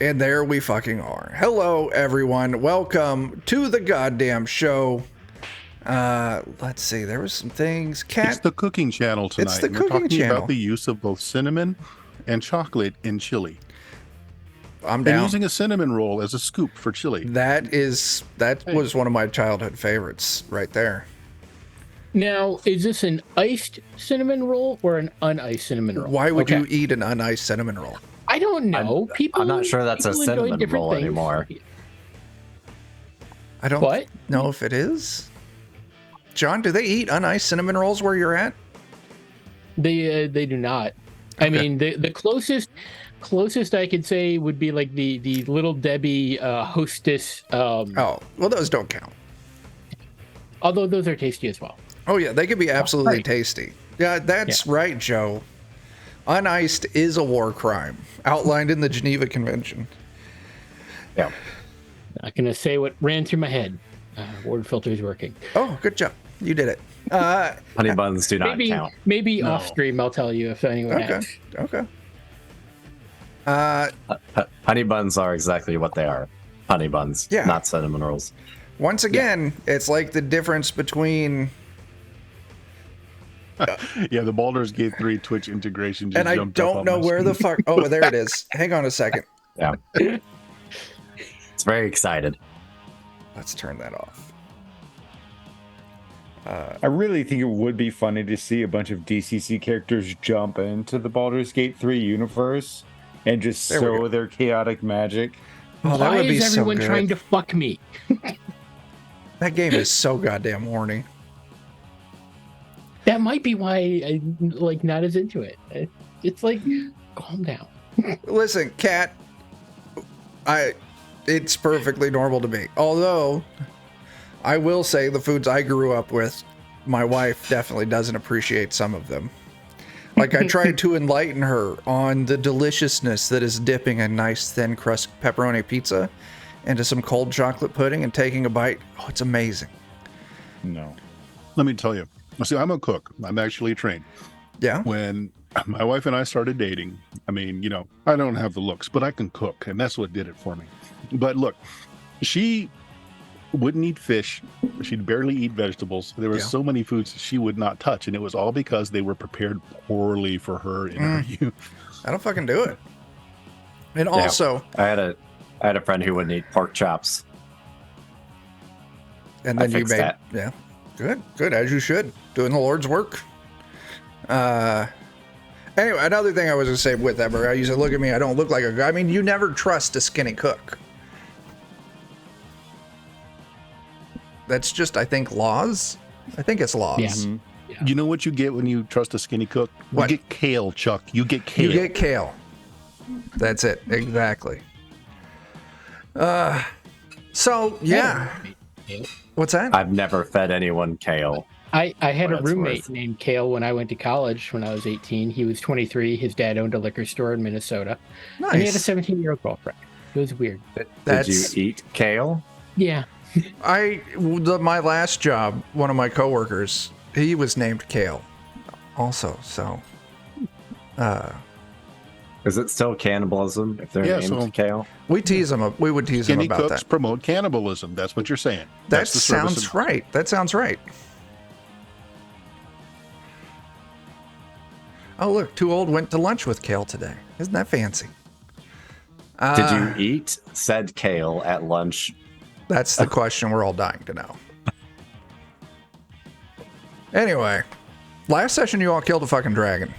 And there we fucking are. Hello, everyone. Welcome to the goddamn show. Let's see. There was some things. It's the cooking channel tonight. It's the We're cooking talking channel. about the use of both cinnamon and chocolate in chili. I'm down. And using a cinnamon roll as a scoop for chili. That was one of my childhood favorites right there. Now, is this an iced cinnamon roll or an uniced cinnamon roll? Why would you eat an uniced cinnamon roll? I don't know. I'm not sure that's a people enjoy cinnamon different roll things. anymore. I don't What? know if it is. John, do they eat uniced cinnamon rolls where you're at? They do not. I mean, the closest I could say would be like the Little Debbie Hostess. Oh, well, those don't count. Although those are tasty as well. Oh, yeah, they could be absolutely right. tasty. Yeah, that's right, Joe. Uniced is a war crime, outlined in the Geneva Convention. Yeah. Not gonna say what ran through my head. Word filter is working. Oh, good job. You did it. Honey buns do not count. Maybe No. off stream I'll tell you if anyone asks. Okay. Honey buns are exactly what they are. Honey buns, Yeah. not cinnamon rolls. Once again, it's like the difference between... Yeah, the Baldur's Gate 3 Twitch integration just And I jumped up don't on know my where the screen. fuck... Oh, there it is. Hang on a second. Yeah. It's very excited. Let's turn that off. I really think it would be funny to see a bunch of DCC characters jump into the Baldur's Gate 3 universe and just There we go. sow their chaotic magic. Oh, that Why would be is so everyone good. trying to fuck me? That game is so goddamn horny. That might be why I'm like not as into it. It's like, calm down. Listen, Kat, it's perfectly normal to me. Although, I will say the foods I grew up with, my wife definitely doesn't appreciate some of them. Like, I tried to enlighten her on the deliciousness that is dipping a nice thin crust pepperoni pizza into some cold chocolate pudding and taking a bite. Oh, it's amazing. No. Let me tell you. See, I'm a cook. I'm actually trained. Yeah? When my wife and I started dating, I mean, I don't have the looks, but I can cook, and that's what did it for me. But look, she wouldn't eat fish. She'd barely eat vegetables. There were so many foods she would not touch, and it was all because they were prepared poorly for her in her youth. I don't fucking do it. And Yeah. also... I had a friend who wouldn't eat pork chops. And I then you fixed made... that. Yeah. Good, as you should. Doing the Lord's work. Anyway, another thing I was going to say with Ember, you said, look at me, I don't look like a guy. I mean, you never trust a skinny cook. That's just, I think, laws. I think it's laws. Yeah. Mm-hmm. You know what you get when you trust a skinny cook? What? You get kale, Chuck. You get kale. You get kale. That's it. Exactly. So, yeah. What's that? I've never fed anyone kale. I had What a it's roommate worth. named Kale when I went to college when I was 18. He was 23. His dad owned a liquor store in Minnesota. And he had a Nice. 17-year-old girlfriend. It was weird. That's- Did you eat kale? Yeah. My last job, one of my coworkers, he was named Kale also, so... Is it still cannibalism if they're Yeah, named so- kale? we tease him. We would tease him Skinny about cooks that. promote cannibalism. That's what you're saying. That That's the service sounds of- right. That sounds right. Oh, look, Too Old went to lunch with Kale today. Isn't that fancy? Did you eat said kale at lunch? That's the question we're all dying to know. Anyway, last session you all killed a fucking dragon.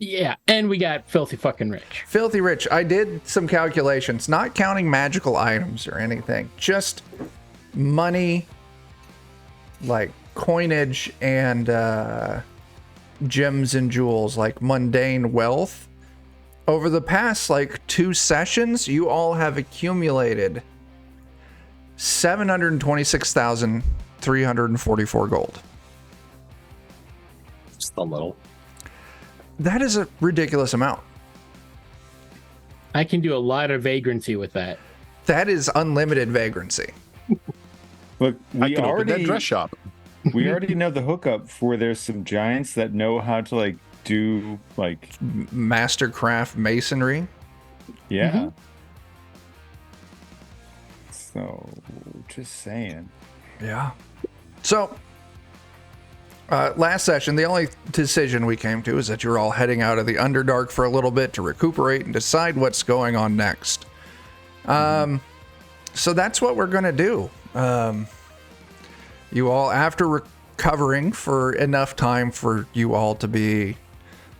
Yeah. And we got filthy fucking rich. Filthy rich. I did some calculations, not counting magical items or anything, just money, like coinage and gems and jewels, like mundane wealth. Over the past like 2 sessions, you all have accumulated 726,344 gold. Just a little. That is a ridiculous amount. I can do a lot of vagrancy with that. That is unlimited vagrancy. Look, I we can open that already dress shop. we already know the hookup for there's some giants that know how to do Mastercraft masonry. Yeah. So, just saying. Yeah. So, last session, the only decision we came to is that you're all heading out of the Underdark for a little bit to recuperate and decide what's going on next. So that's what we're going to do. You all, after recovering for enough time for you all to be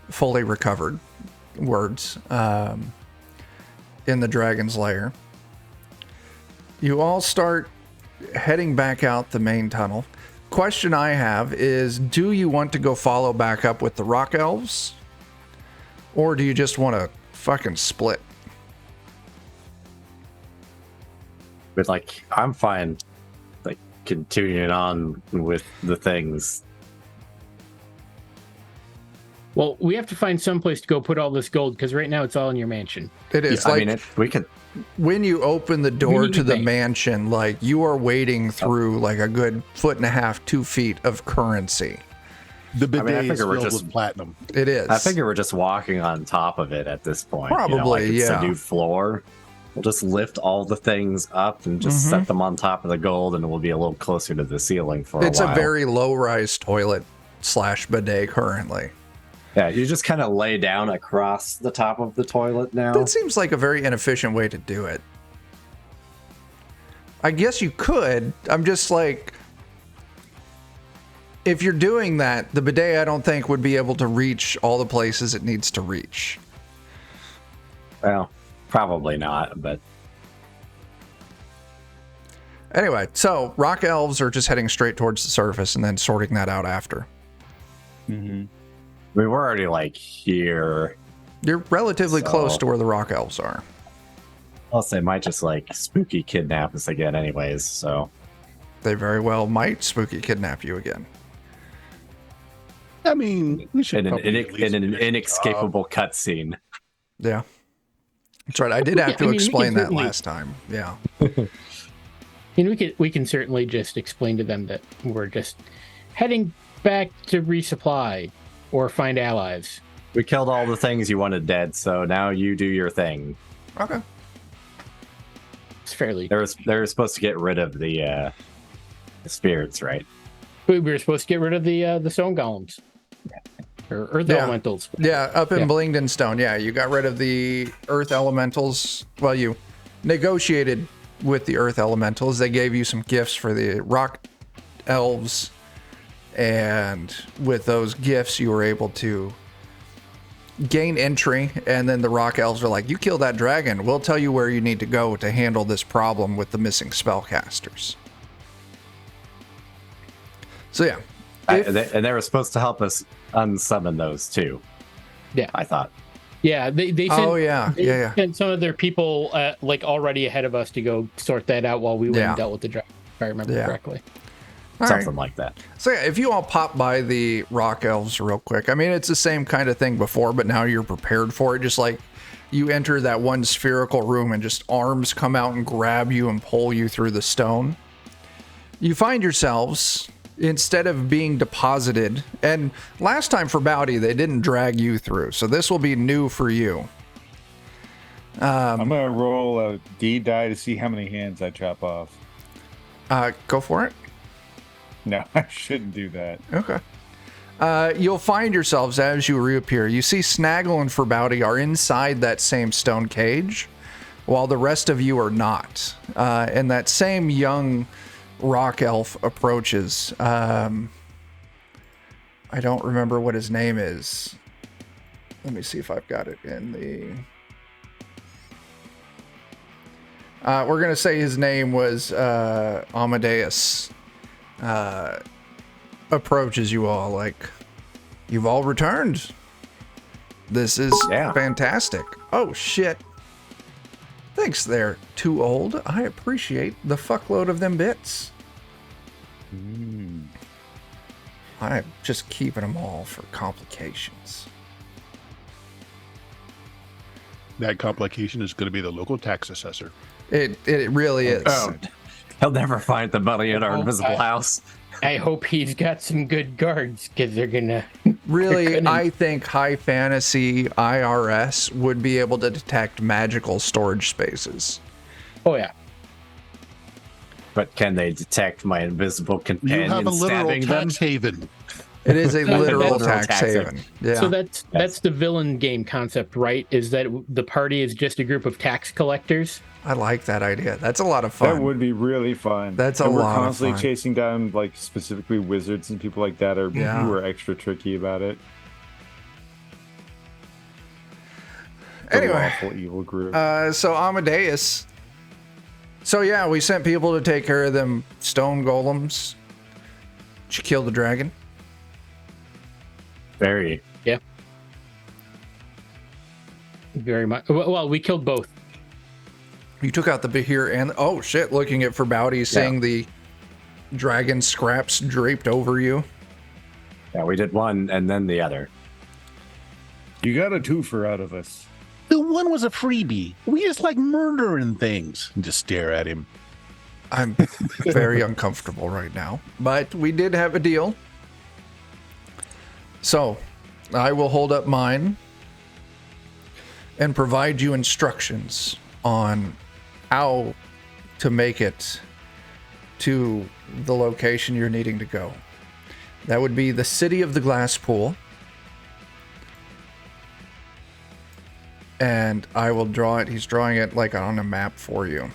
fully recovered, words, in the Dragon's Lair, you all start heading back out the main tunnel. Question I have is, do you want to go follow back up with the Rock Elves? Or do you just want to fucking split? But like, I'm fine, like, continuing on with the things. Well, we have to find some place to go put all this gold, because right now it's all in your mansion. It is I like, mean, we could. when you open the door need to to the think. mansion, like, you are wading through like a good 1.5 to 2 feet of currency. The bidet I is figure we're filled just- with platinum. It is. I figure we're just walking on top of it at this point. Probably, like it's yeah. a new floor. We'll just lift all the things up and just set them on top of the gold, and we'll be a little closer to the ceiling for It's a while. a very low-rise toilet / bidet currently. Yeah, you just kind of lay down across the top of the toilet now. That seems like a very inefficient way to do it. I guess you could. I'm just like, if you're doing that, the bidet I don't think would be able to reach all the places it needs to reach. Well, probably not, but Anyway, so Rock Elves are just heading straight towards the surface and then sorting that out after. Mm-hmm. we were already like here. You're relatively close So- to where the Rock Elves are. Plus, they might just like spooky kidnap us again, anyways. So They very well might spooky kidnap you again. I mean, we should in an, probably at least in an finish the inescapable cutscene. Yeah. That's right. I did have to I mean, we can explain that certainly- last time. Yeah. And we can certainly just explain to them that we're just heading back to resupply or find allies. We killed all the things you wanted dead, so now you do your thing. Okay. It's fairly. They're supposed to get rid of the spirits, right? We were supposed to get rid of the stone golems. Or earth Yeah. elementals. Yeah, up in Yeah. Blingden Stone. Yeah, you got rid of the Earth Elementals. Well, you negotiated with the Earth Elementals. They gave you some gifts for the Rock Elves. And with those gifts, you were able to gain entry. And then the Rock Elves are like, you kill that dragon, we'll tell you where you need to go to handle this problem with the missing spellcasters. So, yeah. And they were supposed to help us unsummon those too. Yeah. I thought. Yeah, they sent, Oh, yeah. they Yeah. sent some of their people like already ahead of us to go sort that out while we went Yeah. and dealt with the dragon, if I remember Yeah. correctly. All right. Something like that. So yeah, if you all pop by the Rock Elves real quick, I mean, it's the same kind of thing before, but now you're prepared for it. Just like you enter that one spherical room and just arms come out and grab you and pull you through the stone. You find yourselves, instead of being deposited, and last time for Farbauti, they didn't drag you through, so this will be new for you. I'm going to roll a D die to see how many hands I chop off. Go for it. No, I shouldn't do that. Okay. You'll find yourselves as you reappear. You see Snaggle and Farbauti are inside that same stone cage, while the rest of you are not. And that same young rock elf approaches. I don't remember what his name is. Let me see if I've got it in the... we're going to say his name was Amadeus. Approaches you all like, you've all returned. This is Yeah. fantastic. Oh shit. Thanks there, Too Old. I appreciate the fuckload of them bits. I'm just keeping them all for complications. That complication is going to be the local tax assessor. It really is. Oh, he'll never find the money in our Oh, invisible house. I hope he's got some good guards because they're gonna Really, couldn't- I think high fantasy IRS would be able to detect magical storage spaces. Oh yeah. But can they detect my invisible You companion have a literal stabbing them? tax haven. It is a literal Literal tax tax haven. Yeah. So that's the villain game concept, right? Is that the party is just a group of tax collectors? I like that idea. That's a lot of fun. That would be really fun. That's a and lot we're of constantly fun. chasing down like specifically wizards and people like that are Yeah. who are extra tricky about it. The Anyway, lawful evil group. so Amadeus. So yeah, we sent people to take care of them stone golems. Did you kill the dragon? Very. Yeah. Very much. Well, we killed both. You took out the Behir and oh shit! Looking at Farbauti, seeing the dragon scraps draped over you. Yeah, we did one and then the other. You got a twofer out of us. The one was a freebie. We just like murdering things. And just stare at him. I'm very uncomfortable right now, but we did have a deal. So, I will hold up mine and provide you instructions on how to make it to the location you're needing to go. That would be the city of the glass pool. And I will draw it. He's drawing it like on a map for you.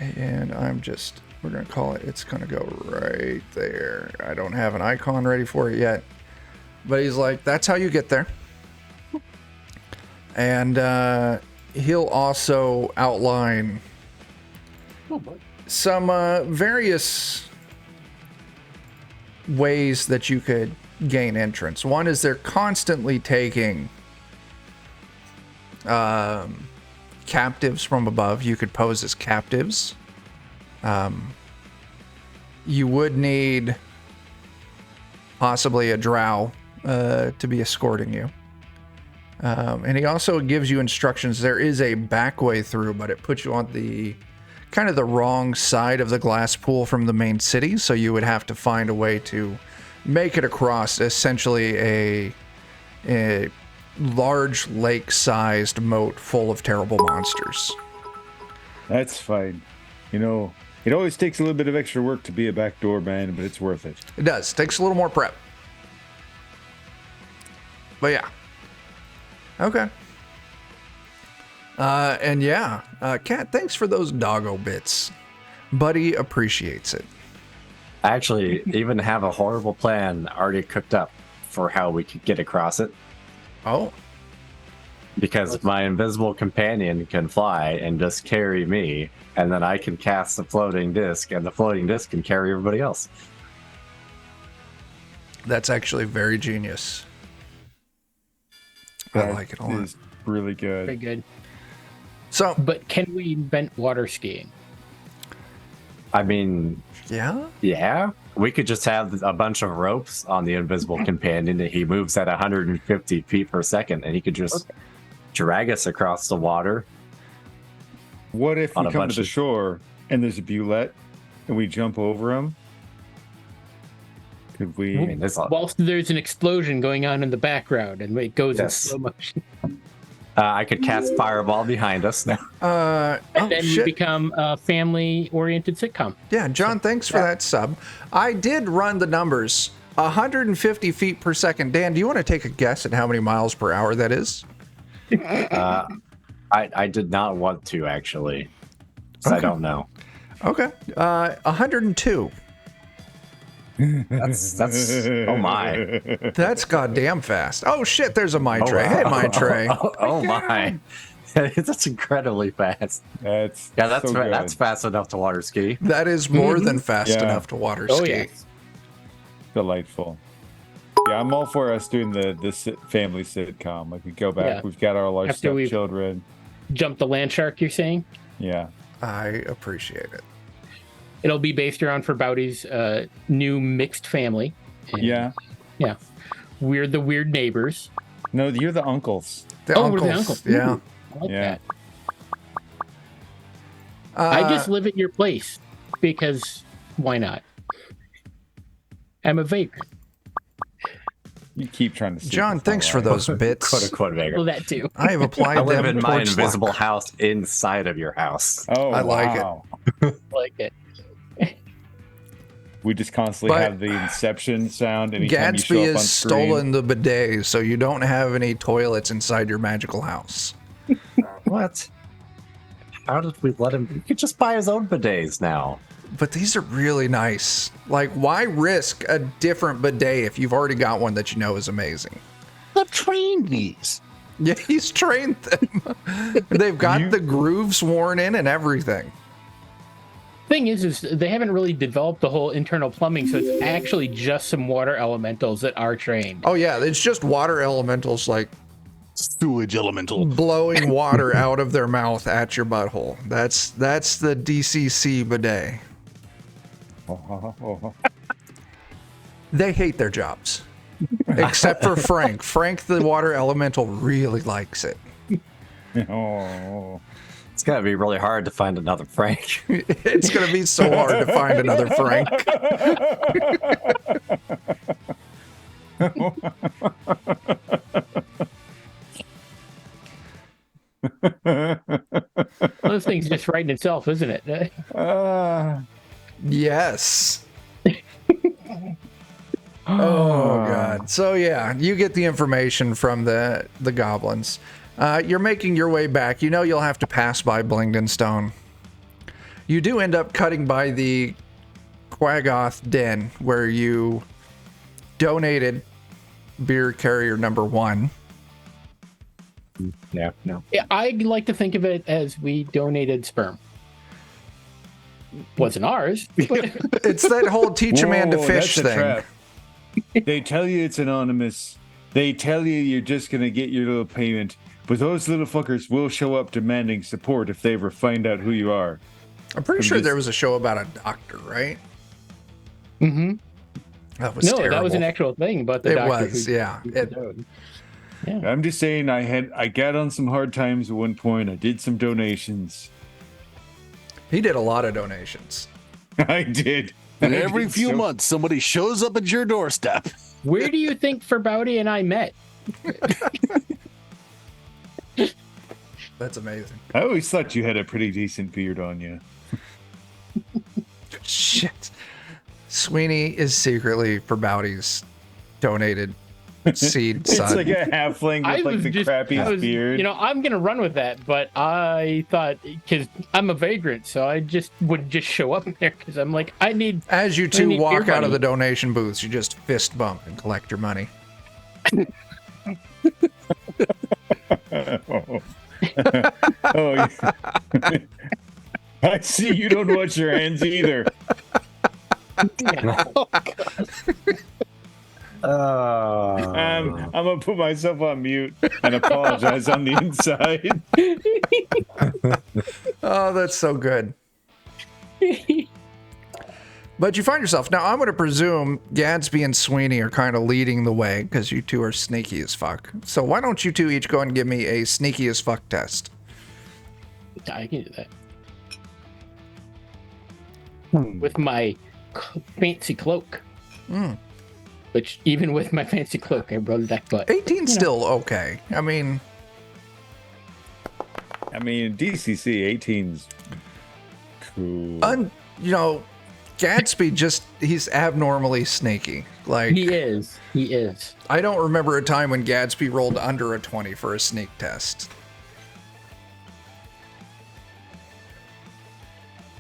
And we're going to call it, it's going to go right there. I don't have an icon ready for it yet. But he's like, that's how you get there. And he'll also outline some various ways that you could gain entrance. One is they're constantly taking captives from above. You could pose as captives. You would need possibly a drow to be escorting you. And he also gives you instructions. There is a back way through, but it puts you on the kind of the wrong side of the glass pool from the main city. So you would have to find a way to make it across essentially a large lake-sized moat full of terrible monsters. That's fine. You know, it always takes a little bit of extra work to be a backdoor man, but it's worth it. It does. Takes a little more prep. But yeah. Okay. And yeah, Kat, thanks for those doggo bits. Buddy appreciates it. I actually even have a horrible plan already cooked up for how we could get across it. Oh. Because my invisible companion can fly and just carry me, and then I can cast the floating disc, and the floating disc can carry everybody else. That's actually very genius. I like it a lot. It's really good. Very good. So, But can we invent water skiing? I mean, yeah. We could just have a bunch of ropes on the invisible companion, and he moves at 150 feet per second, and he could just drag us across the water. What if On we a come to bunch the of- shore and there's a bulette and we jump over him? Could we? I mean, Whilst there's an explosion going on in the background and it goes in Yes. slow motion. I could cast Fireball behind us now. And Oh, then we shit. become a family-oriented sitcom. Yeah, John, thanks for that sub. I did run the numbers. 150 feet per second. Dan, do you want to take a guess at how many miles per hour that is? I did not want to, actually. 'Cause I don't know. Okay. 102. That's oh my. That's goddamn fast. Oh shit, there's a my tray. Hey, my tray. Oh my. That's incredibly fast. That's Yeah, so good. that's fast enough to water ski. That is more than fast Yeah. enough to water Oh, ski. yeah. Delightful. Yeah, I'm all for us doing the family sitcom. Like we go back, Yeah. we've got our large After we've- stepchildren. Jump the land shark, you're saying? Yeah. I appreciate it. It'll be based around Farbauti's new mixed family. And, Yeah. Yeah. We're the weird neighbors. No, you're the uncles. The Oh, we're uncles. the uncles. Yeah. Ooh, I like Yeah. that. I just live at your place because why not? I'm a vagrant. You keep trying to. John, thanks for those quote bits. unquote beggar. Well, that too. I have I applied live them in my towards invisible luck. house inside of your house. Oh, I like it. wow. Like it. We just constantly But have the Inception sound anytime you Gatsby show up on has screen. stolen the bidet, so you don't have any toilets inside your magical house. What? How did we let him? He could just buy his own bidets now. But these are really nice. Like, why risk a different bidet if you've already got one that you know is amazing? I trained these. Yeah, he's trained them. They've got the grooves worn in and everything. Thing is they haven't really developed the whole internal plumbing, so it's actually just some water elementals that are trained. Oh yeah, it's just water elementals like Sewage elemental. blowing water out of their mouth at your butthole. That's the DCC bidet. They hate their jobs. Except for Frank. Frank the water elemental really likes it. Oh. It's gonna be really hard to find another Frank. It's going to be so hard to find another Frank. Those things just writing itself, isn't it? Yes. Oh god. So yeah, you get the information from the goblins. You're making your way back. You know you'll have to pass by Blingden Stone. You do end up cutting by the Quaggoth Den, where you donated beer carrier number 1. Yeah, no. Yeah, I like to think of it as we donated sperm. Wasn't ours, but It's that whole teach a man to Whoa, fish that's a thing. trap. They tell you it's anonymous. They tell you you're just going to get your little payment. But those little fuckers will show up demanding support if they ever find out who you are. I'm pretty sure there was a show about a doctor, right? mm-hmm. That was No, terrible. that was an actual thing. But the It doctor was, who- yeah. I'm just saying I got on some hard times at one point. I did some donations. He did a lot of donations. I did. And I every did few so- months, somebody shows up at your doorstep. Where do you think Farbauti and I met? That's amazing. I always thought you had a pretty decent beard on you. Shit. Sweeney is secretly Farbauti's donated seed It's son. like a halfling with like the crappiest beard. You know, I'm gonna run with that, but I thought because I'm a vagrant, so I just would just show up there because I'm like, I need. As you I two need walk beer out of money. the donation booths, you just fist bump and collect your money. Oh, yeah. I see you don't wash your hands either. I'm gonna put myself on mute and apologize on the inside. Oh, that's so good. But you find yourself now. I'm going to presume Gadsby and Sweeney are kind of leading the way because you two are sneaky as fuck. So why don't you two each go and give me a sneaky as fuck test? I can do that with my fancy cloak. Which even with my fancy cloak, I rode that butt. 18's still okay. I mean, DCC 18's cool. you know, Gadsby he's abnormally sneaky. Like He is. I don't remember a time when Gadsby rolled under a 20 for a sneak test.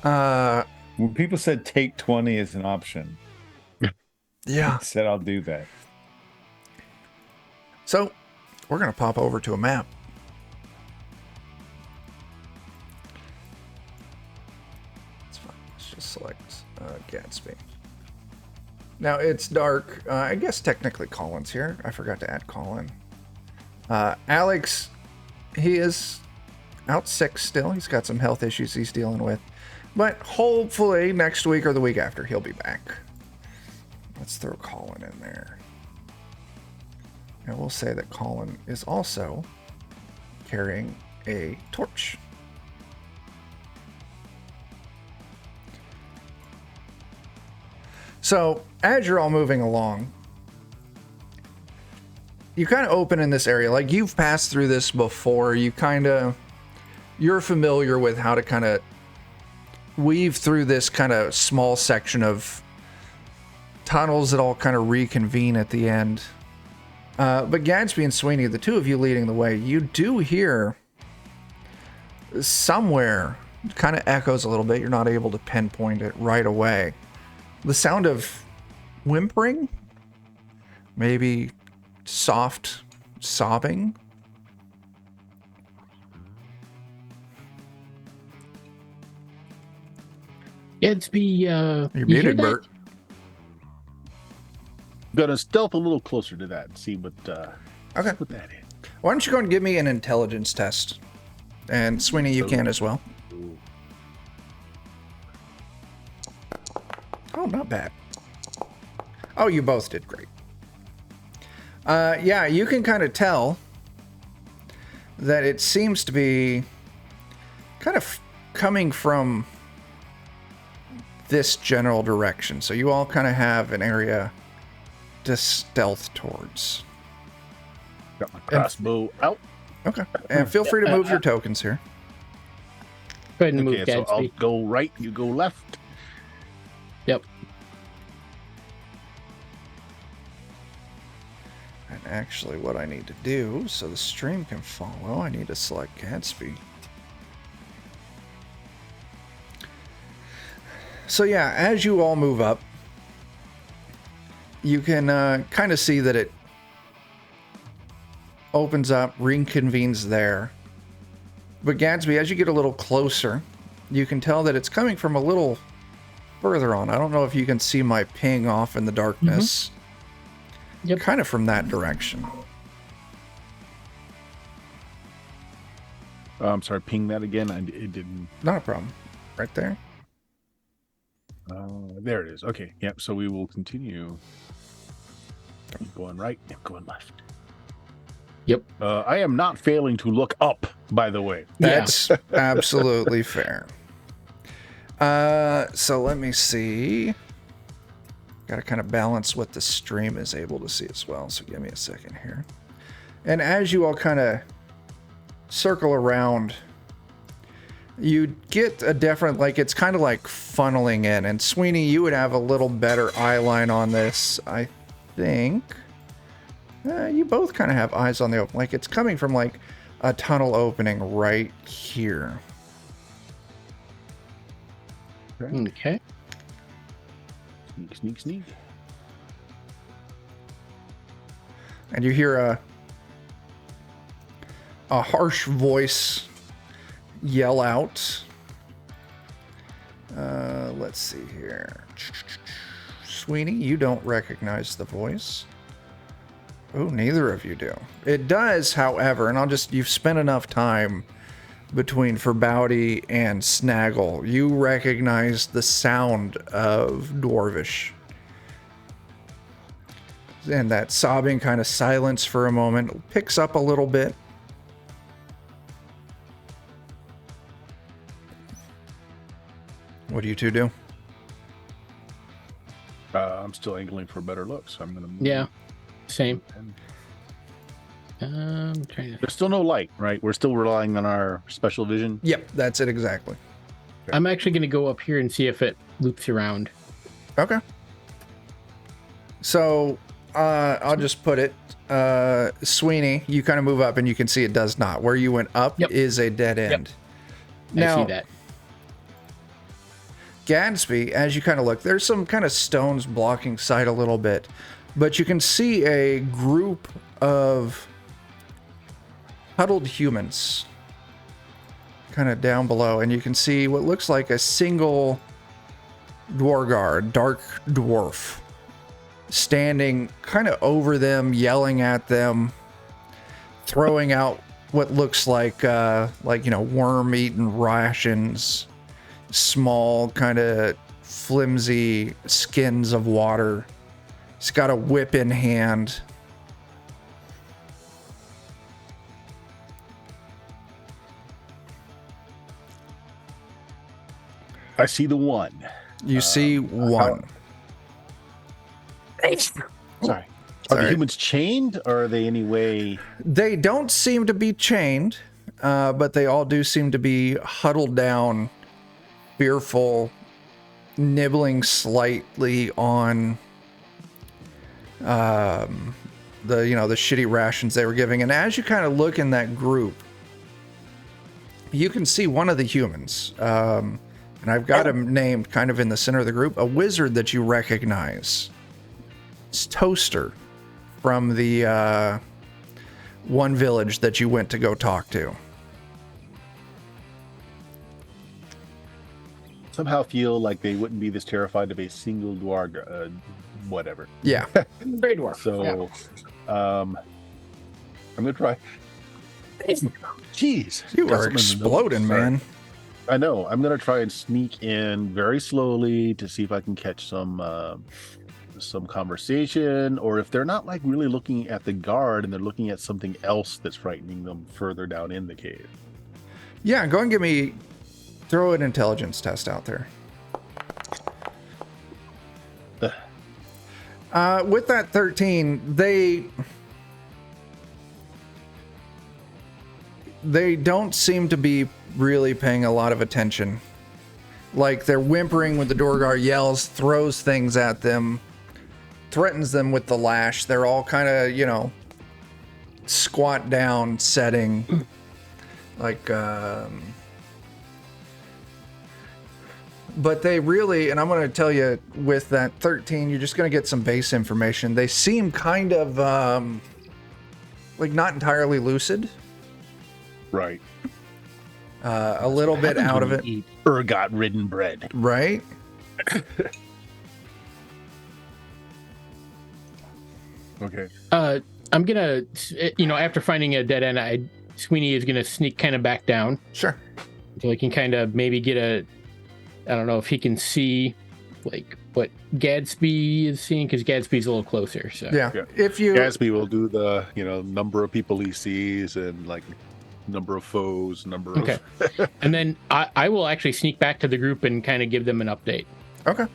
When people said take 20 as an option, Yeah. I said I'll do that. So, we're going to pop over to a map. It's fine. Let's just select Gadsby. Now, it's dark. I guess technically Colin's here. I forgot to add Colin. Alex, he is out sick still. He's got some health issues he's dealing with. But hopefully next week or the week after, he'll be back. Let's throw Colin in there. I will say that Colin is also carrying a torch. So as you're all moving along, you kind of open in this area. Like, you've passed through this before. You're familiar with how to kind of weave through this kind of small section of tunnels that all kind of reconvene at the end. But Gadsby and Sweeney, the two of you leading the way, you do hear somewhere, kind of echoes a little bit. You're not able to pinpoint it right away. The sound of whimpering, maybe soft sobbing. Gadsby, You're you hear muted, that? Bert. Gonna stealth a little closer to that and see what. Okay. Put that in. Why don't you go and give me an intelligence test? And Sweeney, you can as well. Oh, not bad. Oh, you both did great. Yeah, you can kind of tell that it seems to be kind of coming from this general direction. So you all kind of have an area to stealth towards. Got my crossbow out. Okay. And feel free to move your tokens here. Go ahead and move, Okay, so I'll Gadsby. go right. You go left. Yep. And actually, what I need to do so the stream can follow, I need to select Gadsby. So yeah, as you all move up, you can kind of see that it opens up, reconvenes there. But Gadsby, as you get a little closer, you can tell that it's coming from a little further on. I don't know if you can see my ping off in the darkness. Yep. Kind of from that direction. I'm sorry, ping that again. It didn't. Not a problem. Right there. There it is. Okay. Yep. So we will continue. I'm going right. I'm going left. Yep. I am not failing to look up, by the way. That's absolutely fair. So let me see. Got to kind of balance what the stream is able to see as well. So give me a second here. And as you all kind of circle around, you get a different, like, it's kind of like funneling in. And Sweeney, you would have a little better eye line on this, I think. You both kind of have eyes on the open. Like, it's coming from like a tunnel opening right here. Okay. Sneak, sneak, sneak. And you hear a harsh voice yell out. Let's see here. Sweeney, you don't recognize the voice. Oh, neither of you do. It does, however, and you've spent enough time between Farbauti and Snaggle. You recognize the sound of Dwarvish. And that sobbing kind of silence for a moment picks up a little bit. What do you two do? I'm still angling for better looks. So I'm gonna move. Yeah. Same. Trying to. There's still no light, right? We're still relying on our special vision. Yep, that's it exactly. I'm actually going to go up here and see if it loops around. Okay. So, I'll just put it. Sweeney, you kind of move up and you can see it does not. Where you went up is a dead end. I see that. Gadsby, as you kind of look, there's some kind of stones blocking sight a little bit, but you can see a group of huddled humans kind of down below, and you can see what looks like a single Dwargar, dark dwarf, standing kind of over them, yelling at them, throwing out what looks like worm-eaten rations, small kind of flimsy skins of water. He's got a whip in hand. I see the one. You see one. Sorry. Are Sorry. the humans chained, or are they any way? They don't seem to be chained, but they all do seem to be huddled down, fearful, nibbling slightly on the shitty rations they were giving. And as you kind of look in that group, you can see one of the humans, and I've got him named kind of in the center of the group, a wizard that you recognize. It's Toaster from the one village that you went to go talk to. Somehow feel like they wouldn't be this terrified of a single dwarf, whatever. Yeah. Grey dwarf. So, I'm gonna try. Jeez, You got are something in the nose. exploding, Sorry. man. I know. I'm gonna try and sneak in very slowly to see if I can catch some conversation, or if they're not like really looking at the guard and they're looking at something else that's frightening them further down in the cave. Yeah, go and throw an intelligence test out there. With that 13, they don't seem to be really paying a lot of attention. Like, they're whimpering when the door guard yells, throws things at them, threatens them with the lash. They're all kind of, squat down setting. Like, but they really, and I'm going to tell you, with that 13, you're just going to get some base information. They seem kind of, like, not entirely lucid. Right. A little bit out of it. Eat ergot-ridden bread. Right? Okay. I'm gonna, after finding a dead end, Sweeney is gonna sneak kind of back down Sure. so he can kind of maybe get I don't know if he can see like what Gadsby is seeing, because Gadsby's a little closer. So Yeah. Yeah. If you, Gatsby will do the, number of people he sees and like number of foes, number of. Okay. And then I will actually sneak back to the group and kind of give them an update. okay.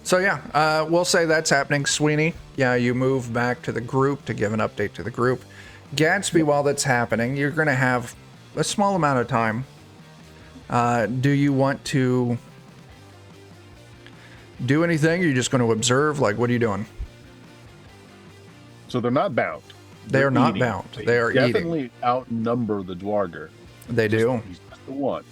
So yeah, we'll say that's happening. Sweeney, yeah, you move back to the group to give an update to the group. Gadsby, while that's happening, you're going to have a small amount of time. Do you want to do anything? Or are you just going to observe? Like, what are you doing? So they're not bound. They are not eating. bound. They are eating. definitely outnumber the Dwarger. They do. He's just the one.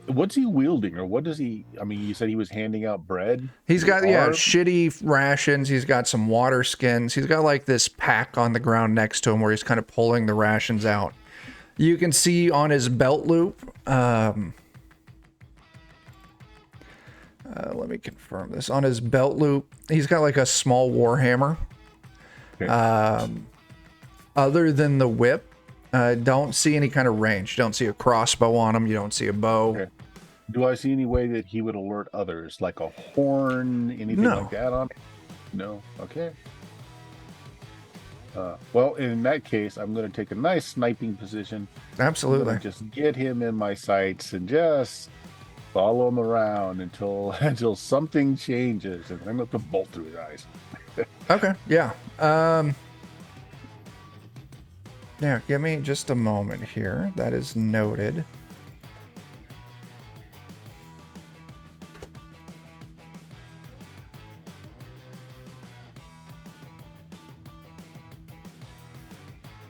What's he wielding, or what does he? I mean, you said he was handing out bread. He's got, yeah, Barb? shitty rations. He's got some water skins. He's got like this pack on the ground next to him where he's kind of pulling the rations out. You can see on his belt loop. Let me confirm this. On his belt loop, he's got like a small warhammer. Okay. Other than the whip, don't see any kind of range. Don't see a crossbow on him. You don't see a bow. Okay. Do I see any way that he would alert others, like a horn, anything No. like that on? No. Okay. Well, in that case, I'm going to take a nice sniping position. I'm Absolutely. gonna just get him in my sights and just follow him around until something changes, and I'm going to bolt through his eyes. Okay. Yeah. Yeah, give me just a moment here. That is noted.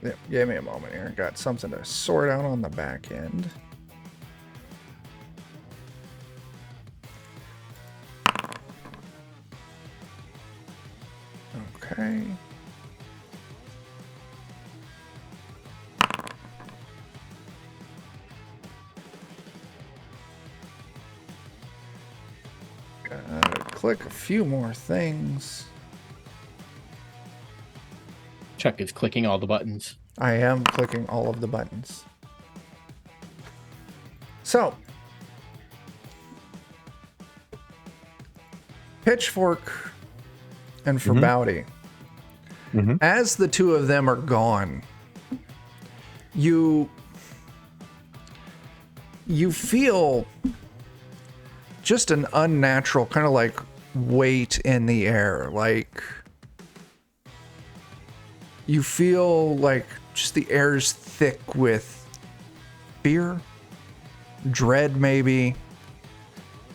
Yeah, give me a moment here. Got something to sort out on the back end. Okay. Gotta click a few more things. Chuck is clicking all the buttons. I am clicking all of the buttons. So, Pitchfork and Farbauti, as the two of them are gone, you feel just an unnatural kind of like weight in the air. Like, you feel like just the air's thick with fear, dread maybe.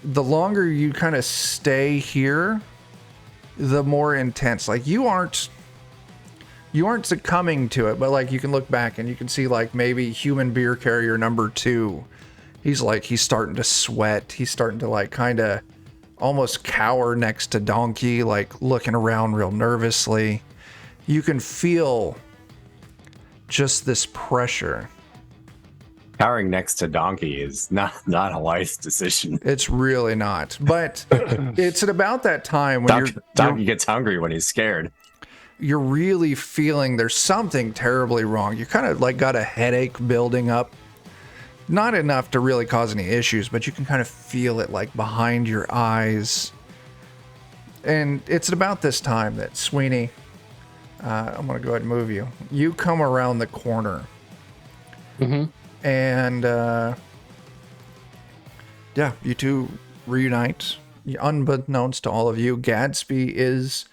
The longer you kind of stay here, the more intense. Like, you aren't succumbing to it, but like you can look back and you can see like maybe human beer carrier number 2. He's starting to sweat. He's starting to like kind of almost cower next to Donkey, like looking around real nervously. You can feel just this pressure. Cowering next to Donkey is not a wise decision. It's really not. But it's at about that time when Donkey gets hungry when he's scared. You're really feeling there's something terribly wrong. You kind of like got a headache building up. Not enough to really cause any issues, but you can kind of feel it like behind your eyes. And it's at about this time that Sweeney, I'm going to go ahead and move you. You come around the corner. Mm-hmm. And yeah, you two reunite. Unbeknownst to all of you, Gadsby is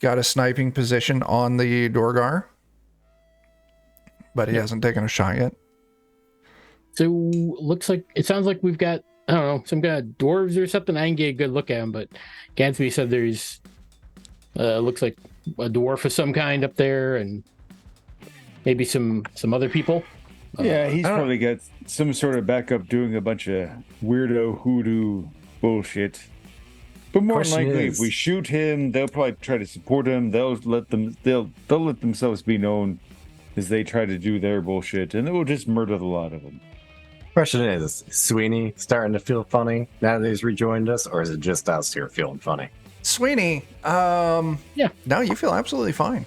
got a sniping position on the Dorgar, but he hasn't taken a shot yet. So it sounds like we've got, I don't know, some kind of dwarves or something. I didn't get a good look at them, but Gadsby said there's looks like a dwarf of some kind up there, and maybe some other people. Yeah, he's probably got some sort of backup doing a bunch of weirdo hoodoo bullshit. But more than likely, if we shoot him, they'll probably try to support him. They'll let themselves be known as they try to do their bullshit, and it will just murder the lot of them. Question is Sweeney starting to feel funny now that he's rejoined us, or is it just us here feeling funny? Sweeney, yeah. No, you feel absolutely fine.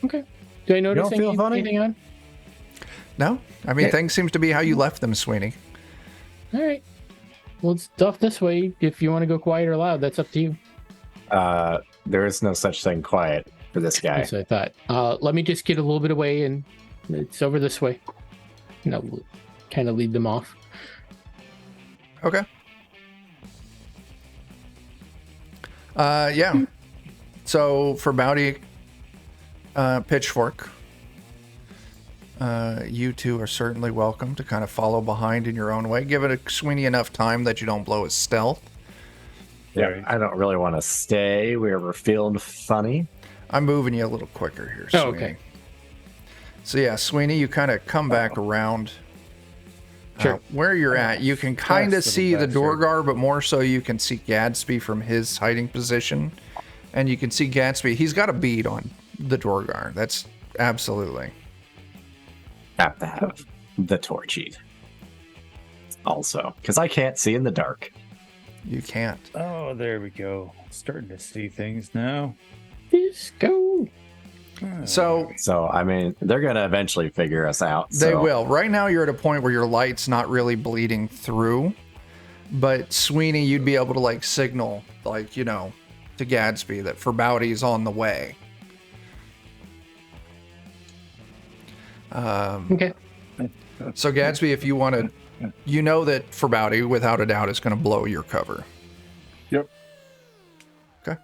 Okay. Do I notice feel funny? anything on? No, I mean, things seems to be how you left them, Sweeney. All right. Well, it's tough this way. If you want to go quiet or loud, that's up to you. There is no such thing quiet for this guy. So I thought, let me just get a little bit away, and it's over this way. Kind of lead them off. Okay. Yeah. So Farbauti, Pitchfork, you two are certainly welcome to kind of follow behind in your own way. Give it a Sweeney enough time that you don't blow his stealth. Yeah, I don't really want to stay where we're feeling funny. I'm moving you a little quicker here, Sweeney. Oh, okay. So yeah, Sweeney, you kind of come back around. Sure. Where you're at, you can kind of see the Dorgar, but more so you can see Gadsby from his hiding position. And you can see Gadsby, he's got a bead on the Dorgar. That's absolutely. Have to have the torchied. Also, because I can't see in the dark. You can't. Oh, there we go. Starting to see things now. Disco. So, I mean, they're going to eventually figure us out. They will. Right now, you're at a point where your light's not really bleeding through. But Sweeney, you'd be able to, like, signal, like, to Gadsby that Farbauti's on the way. Okay. So, Gadsby, if you want to, you know that Farbauti, without a doubt, is going to blow your cover. Yep. Okay.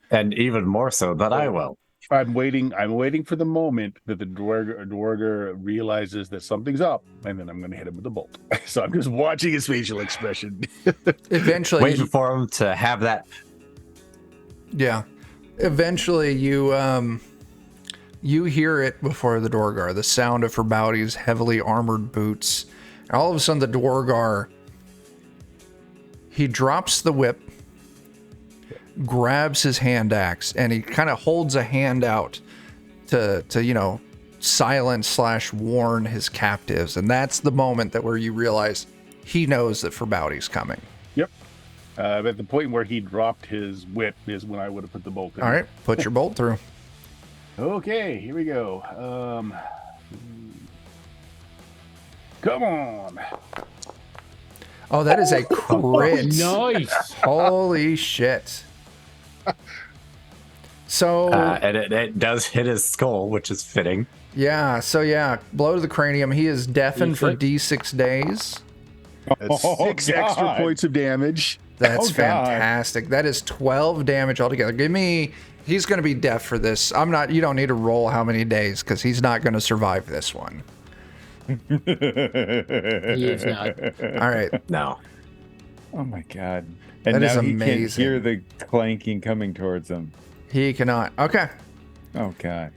And even more so that I will. I'm waiting for the moment that the Dwarger realizes that something's up, and then I'm going to hit him with the bolt. So I'm just watching his facial expression. Eventually, waiting for him to have that. Yeah. Eventually, you hear it before the Dorgar, the sound of Farbauti's heavily armored boots. And all of a sudden, the Dorgar, he drops the whip, grabs his hand axe, and he kind of holds a hand out to silence / warn his captives. And that's the moment where you realize he knows that Farbauti's coming. Yep. At the point where he dropped his whip is when I would have put the bolt in. All right, put your bolt through. Okay, here we go. Come on. Oh, that is a crit. Nice. Holy shit. So And it does hit his skull, which is fitting. yeah, blow to the cranium. He is deafened for D6 days. That's 6 extra points of damage. That's Oh, God. fantastic. That is 12 damage altogether. He's going to be deaf for this. You don't need to roll how many days because he's not going to survive this one. He is not. All right. No. Oh my god. And That now is he can't amazing. hear the clanking coming towards him. He cannot. Okay. Oh god.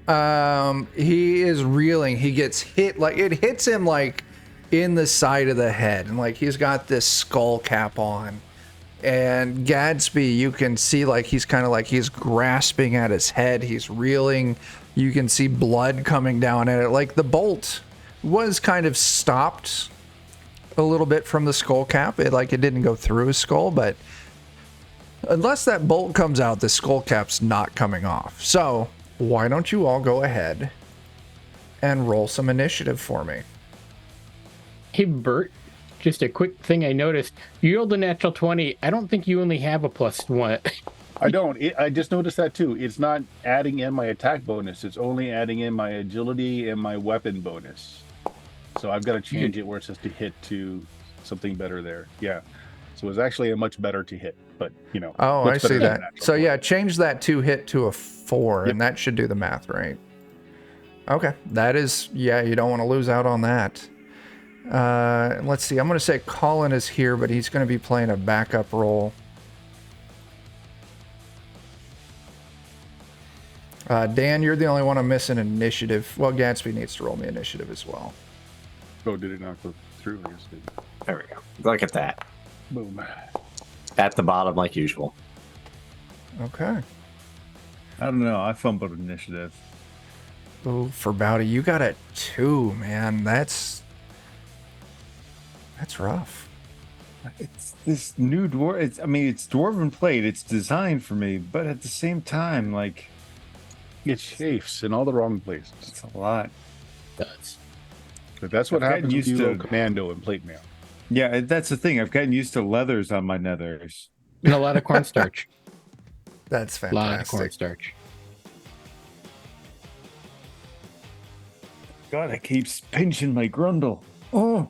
He is reeling. He gets hit, like it hits him like in the side of the head, and like he's got this skull cap on. And Gadsby, you can see like he's kind of like he's grasping at his head. He's reeling. You can see blood coming down at it. Like the bolt was kind of stopped a little bit from the skull cap. It didn't go through his skull, but unless that bolt comes out, the skull cap's not coming off. So why don't you all go ahead and roll some initiative for me? Hey, Bert, just a quick thing I noticed. You rolled a natural 20. I don't think you only have a +1. I don't. I just noticed that too. It's not adding in my attack bonus. It's only adding in my agility and my weapon bonus. So I've got to change it where it says to hit to something better there. Yeah. So it's actually a much better to hit, but Oh, I much see better than that. natural So one. yeah, change that 2 hit to a 4, and that should do the math right. Okay, that is, you don't want to lose out on that. Let's see, I'm going to say Colin is here, but he's going to be playing a backup role. Dan, you're the only one I'm missing initiative. Well, Gatsby needs to roll me initiative as well. Oh, did it not go through? Yes, it did. There we go. Look at that. Boom. At the bottom, like usual. Okay. I don't know. I fumbled initiative. Oh, Farbauti, you got a 2, man. That's rough. It's this new dwarf. It's dwarven plate. It's designed for me, but at the same time, like It chafes in all the wrong places. it's a lot. Does. But that's what I've happens gotten when you used roll to- commando and plate mail. Yeah, that's the thing. I've gotten used to leathers on my nethers. And a lot of cornstarch. That's A lot of fantastic. cornstarch. God, it keeps pinching my grundle. Oh.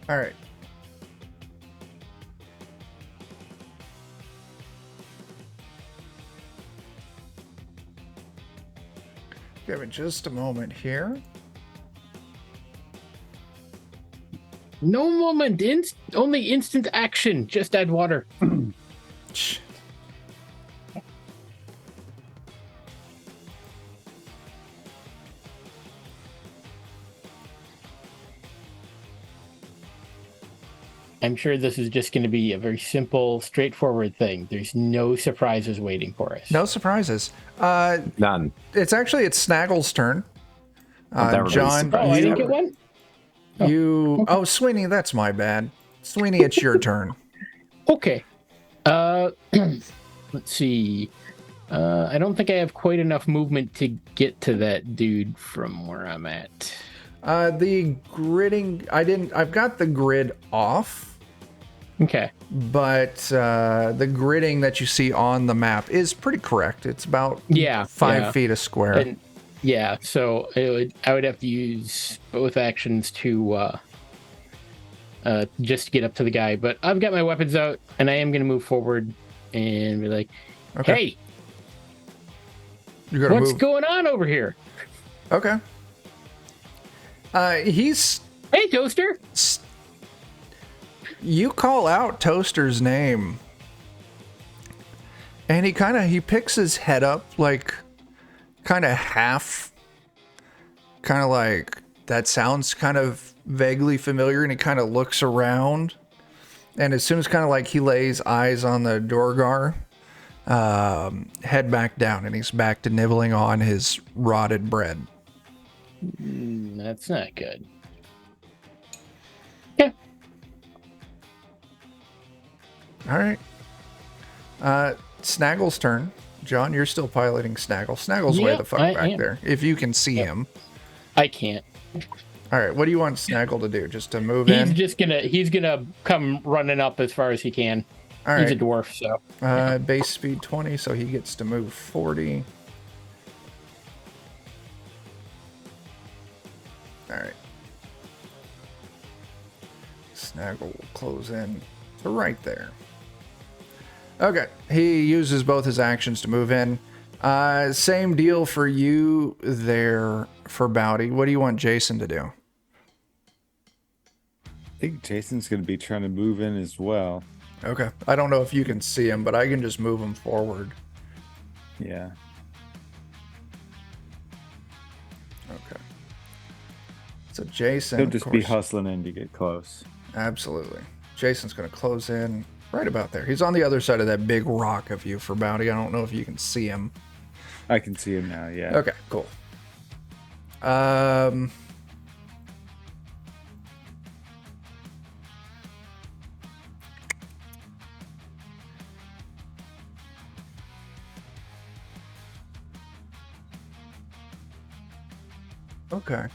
All right. Give it just a moment here. No moment. Only instant action. Just add water. Shh. I'm sure this is just going to be a very simple, straightforward thing. There's no surprises waiting for us. No surprises. None. It's Snaggle's turn. That John, Oh, I didn't get one? Oh, Sweeney, that's my bad. Sweeney, it's your turn. Okay. Let's see. I don't think I have quite enough movement to get to that dude from where I'm at. The gridding, I've got the grid off, Okay. but the gridding that you see on the map is pretty correct. It's about 5 feet a square. And yeah, so I would have to use both actions to just get up to the guy. But I've got my weapons out, and I am going to move forward and be like, Okay. "Hey, You're gonna what's move. going on over here? Okay. He's. Hey, Toaster." You call out Toaster's name, and he picks his head up, like kind of half, kind of like that sounds kind of vaguely familiar, and he kind of looks around, and as soon as kind of like he lays eyes on the Dorgar, head back down, and he's back to nibbling on his rotted bread. That's not good. Yeah. All right. Snaggle's turn. John, you're still piloting Snaggle. Snaggle's way Yep, the fuck I back am. there. If you can see him. I can't. All right. What do you want Snaggle to do? Just to move He's in? just gonna come running up as far as he can. All He's a right. dwarf, so. Base speed 20, so he gets to move 40. All right. Snaggle will close in to right there. Okay. He uses both his actions to move in. Same deal for you there, Farbauti. What do you want Jason to do? I think Jason's going to be trying to move in as well. Okay. I don't know if you can see him, but I can just move him forward. Yeah. Okay. So Jason, He'll of just be course- hustling in to get close. Absolutely. Jason's going to close in right about there. He's on the other side of that big rock of you, Farbauti. I don't know if you can see him. I can see him now, yeah. Okay, cool. Okay.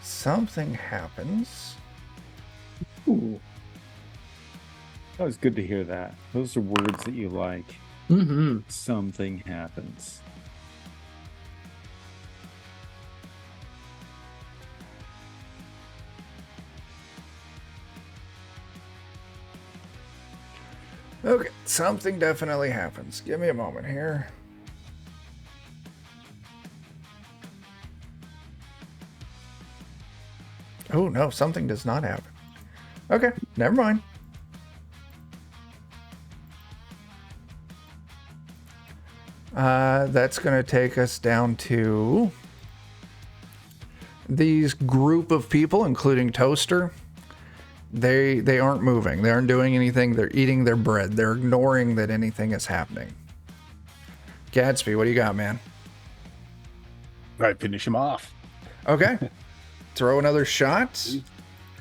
Something happens. Ooh. That was good to hear that. Those are words that you like. Mm-hmm. Something happens. Okay, something definitely happens. Give me a moment here. Oh, no, something does not happen. Okay, never mind. That's going to take us down to these group of people, including Toaster. They aren't moving. They aren't doing anything. They're eating their bread. They're ignoring that anything is happening. Gadsby, what do you got, man? I finish him off. Okay. Throw another shot.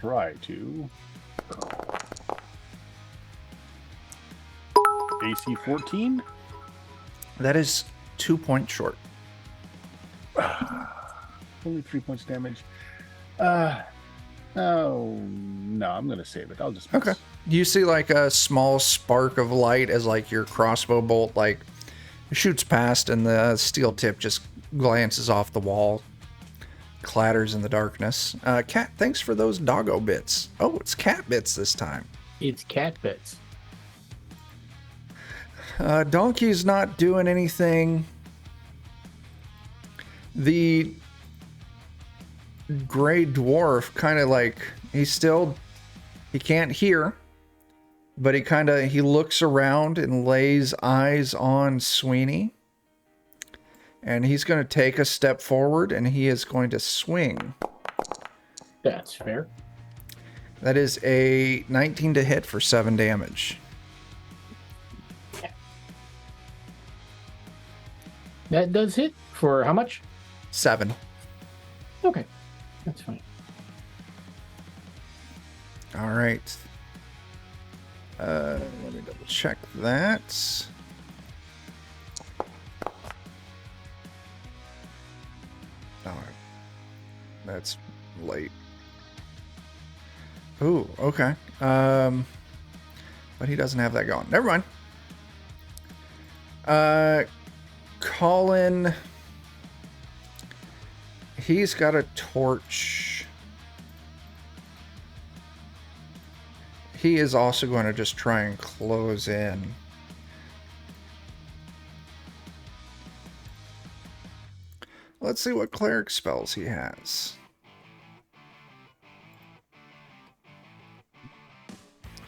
Try to. AC 14. That is 2 points short. Only 3 points damage. Oh no, I'm gonna save it. I'll just miss. Okay. You see like a small spark of light as like your crossbow bolt like shoots past and the steel tip just glances off the wall, clatters in the darkness. Cat, thanks for those doggo bits. Oh, it's cat bits this time. It's cat bits. Donkey's not doing anything. The gray dwarf kind of like he can't hear, but he looks around and lays eyes on Sweeney, and he's going to take a step forward and he is going to swing. That's fair. That is a 19 to hit for 7 damage. That does hit for how much? 7. Okay, that's fine. All right. Let me double check that. Oh, that's late. Ooh, okay. But he doesn't have that going. Never mind. Colin, he's got a torch. He is also going to just try and close in. Let's see what cleric spells he has.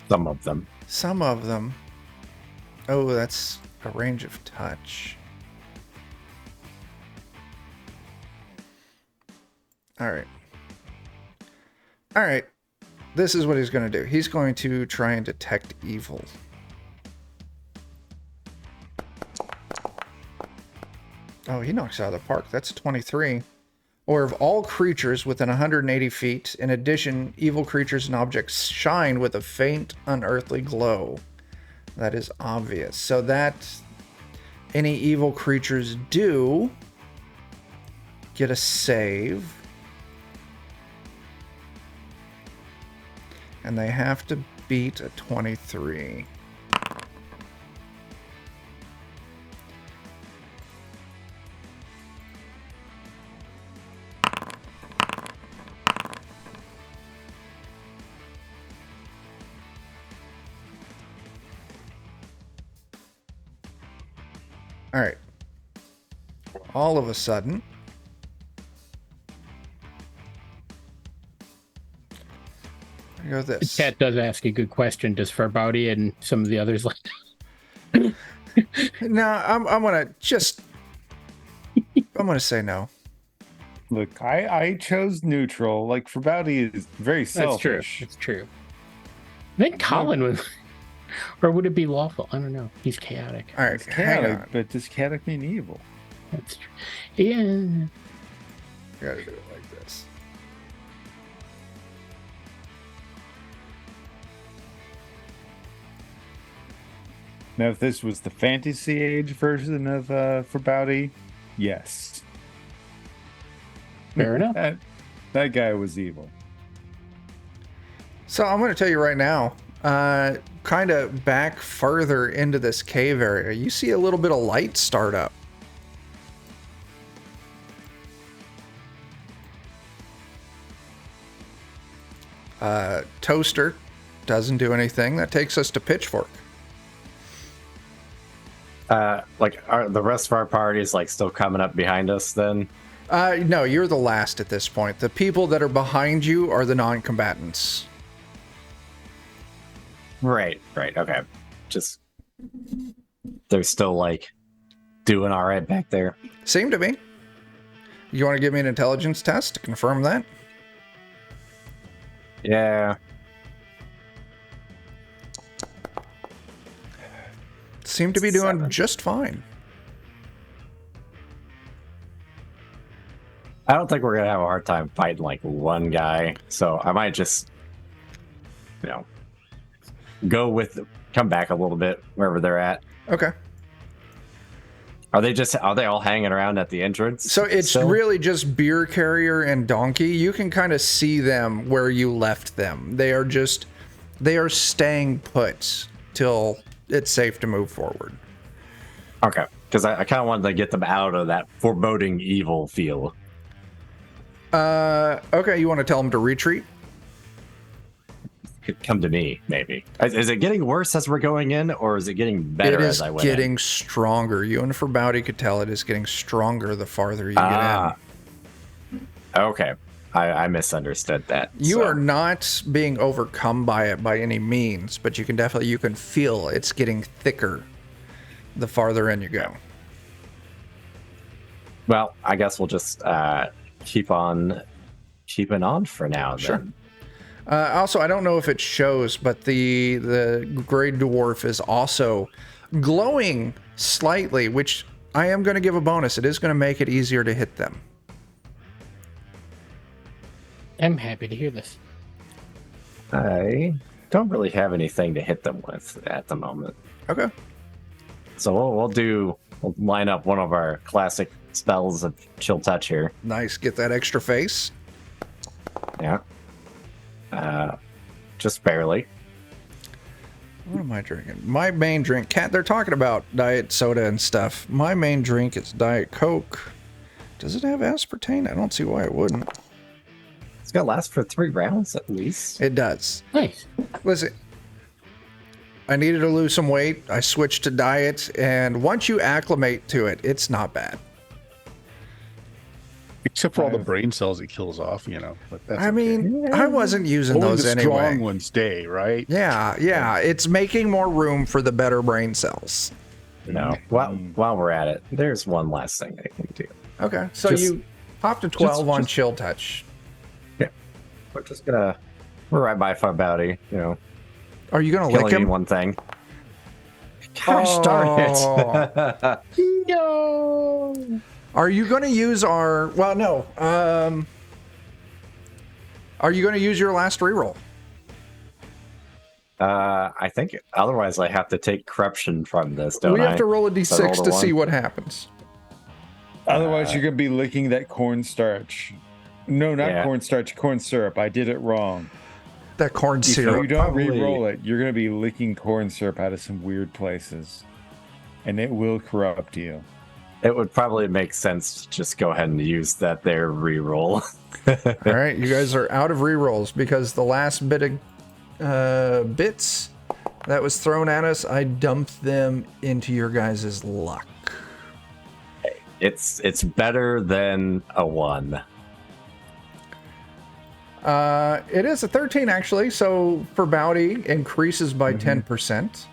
Some of them. Some of them. Oh, that's a range of touch. All right. All right. This is what he's going to do. He's going to try and detect evil. Oh, he knocks out of the park. That's 23. Or of all creatures within 180 feet, in addition, evil creatures and objects shine with a faint, unearthly glow. That is obvious. So that any evil creatures do get a save. And they have to beat a 23. All right. All of a sudden, I go this. Cat does ask a good question. Does Farbauti and some of the others like? No, I'm gonna say no. Look, I chose neutral. Like, Farbauti is very selfish. That's true. I think Colin would, or would it be lawful? I don't know. He's chaotic. All right, It's hang chaotic, on. but does chaotic mean evil? That's true. Yeah. Gotta do it like this. Now, if this was the fantasy age version of Farbauti, yes. Fair enough. That guy was evil. So I'm gonna tell you right now, kind of back further into this cave area, you see a little bit of light start up. Toaster doesn't do anything. That takes us to Pitchfork. Like, are the rest of our parties like still coming up behind us then? No, you're the last at this point. The people that are behind you are the non-combatants. Right, okay. Just they're still like doing all right back there. Seem to be. You want to give me an intelligence test to confirm that? Yeah. Seem to be doing 7. just fine. I don't think we're gonna have a hard time fighting like one guy, so I might just, come back a little bit wherever they're at. Okay. Are they all hanging around at the entrance? So it's still? really just beer carrier and donkey. You can kind of see them where you left them. They are staying put till it's safe to move forward. Okay, because I kind of wanted to get them out of that foreboding evil feel. Okay, you want to tell them to retreat? Could come to me, maybe. Is it getting worse as we're going in, or is it getting better as I went It is getting stronger. You and Farbauti could tell it is getting stronger the farther you get in. Okay. I misunderstood that. You are not being overcome by it by any means, but you can feel it's getting thicker the farther in you go. Well, I guess we'll just keep on keeping on for now. Sure. Then. Also, I don't know if it shows, but the gray dwarf is also glowing slightly, which I am going to give a bonus. It is going to make it easier to hit them. I'm happy to hear this. I don't really have anything to hit them with at the moment. Okay. So we'll line up one of our classic spells of chill touch here. Nice. Get that extra face. Yeah. Just barely. What am I drinking? My main drink, they're talking about diet soda and stuff. My main drink is Diet Coke. Does it have aspartame? I don't see why it wouldn't. It's gonna last for 3 rounds at least. It does. Nice. Listen, I needed to lose some weight. I switched to diet, and once you acclimate to it, it's not bad. Except for all the brain cells it kills off, But that's I mean, I wasn't using only those the anyway. strong ones stay, right? Yeah. It's making more room for the better brain cells. No. While we're at it, there's one last thing I can do. Okay, so Just- you hop to 12 on just- Chill Touch. Yeah. We're right by Farbauti, Are you going to lick killing me him? one thing. Gosh darn it. No. Are you going to use our... Well, no. Are you going to use your last reroll? I think otherwise I have to take corruption from this, don't I? We have to roll a So roll d6 the to one. see what happens. Otherwise, you're gonna be licking that cornstarch. No, not Yeah. cornstarch, corn syrup. I did it wrong. That corn If syrup. you don't probably- re-roll it, you're gonna be licking corn syrup out of some weird places, and it will corrupt you. It would probably make sense to just go ahead and use that there reroll. All right, you guys are out of rerolls because the last bit of bits that was thrown at us, I dumped them into your guys' luck. It's better than a 1. It is a 13 actually, so Farbauti increases by 10%.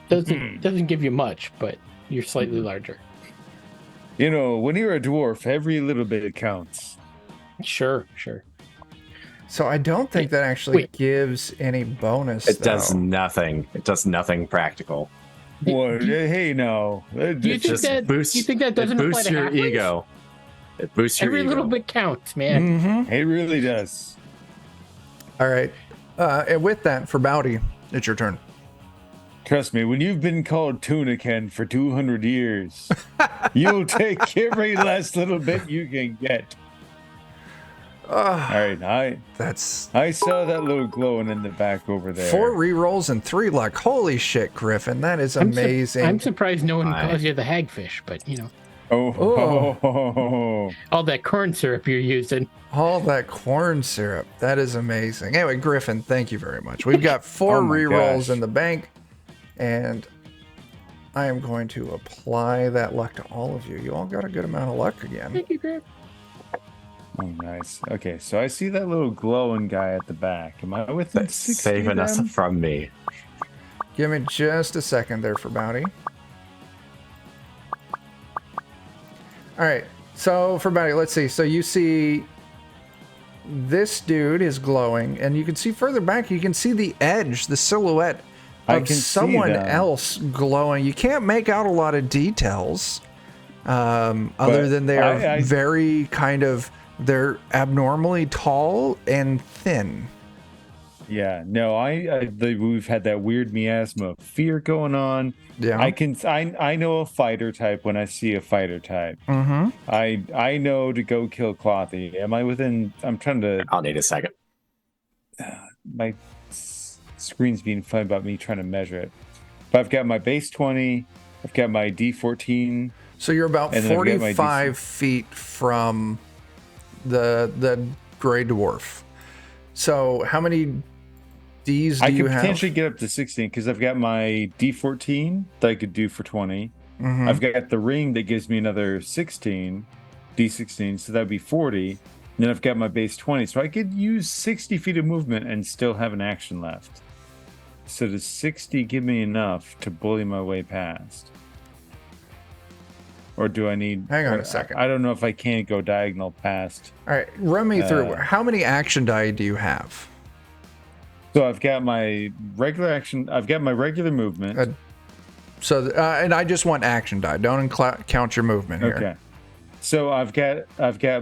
Doesn't give you much, but you're slightly larger. You know, when you're a dwarf, every little bit counts. Sure. So I don't think that actually Wait. gives any bonus. It does though. nothing. It does nothing practical. Well, hey, no. You think that doesn't it apply boosts to your halflings? ego. It boosts your Every ego. little bit counts, man. Mm-hmm. It really does. All right, and with that, Farbauti, it's your turn. Trust me, when you've been called Tunican for 200 years, you'll take every last little bit you can get. All right, That's I saw that little glowing in the back over there. 4 rerolls and 3 luck. Holy shit, Griffin, that is amazing. I'm surprised no one Aye. calls you the hagfish, but you know, Oh. all that corn syrup you're using. All that corn syrup. That is amazing. Anyway, Griffin, thank you very much. We've got 4 Oh my rerolls gosh. in the bank, and I am going to apply that luck to all of you. You all got a good amount of luck again. Thank you, Greg. Oh, nice. Okay, so I see that little glowing guy at the back. Am I within That's 60 saving of us them? from me. Give me just a second there, Farbauti. All right, so Farbauti, let's see. So you see this dude is glowing, and you can see further back, you can see the edge, the silhouette I of can see someone them. else glowing. You can't make out a lot of details, other But than they are I- very kind of, they're abnormally tall and thin. Yeah, no, we've had that weird miasma of fear going on. Yeah. I know a fighter type when I see a fighter type. Mm-hmm. I know to go kill Clothy. Am I within? I'm trying to. I'll need a second. My screen's being funny about me trying to measure it. But I've got my base 20. I've got my D14. So you're about And then I've got my 45 feet from the gray dwarf. So how many Ds do I you could have? potentially get up to 16 because I've got my D14 that I could do for 20. Mhm. I've got the ring that gives me another 16, D16, so that'd be 40. And then I've got my base 20, so I could use 60 feet of movement and still have an action left. So does 60 give me enough to bully my way past? Or do I need... Hang on a second. I don't know if I can't go diagonal past. All right, run me through. How many action die do you have? So I've got my regular action... I've got my regular movement. So, and I just want action die. Don't count your movement here. Okay. So I've got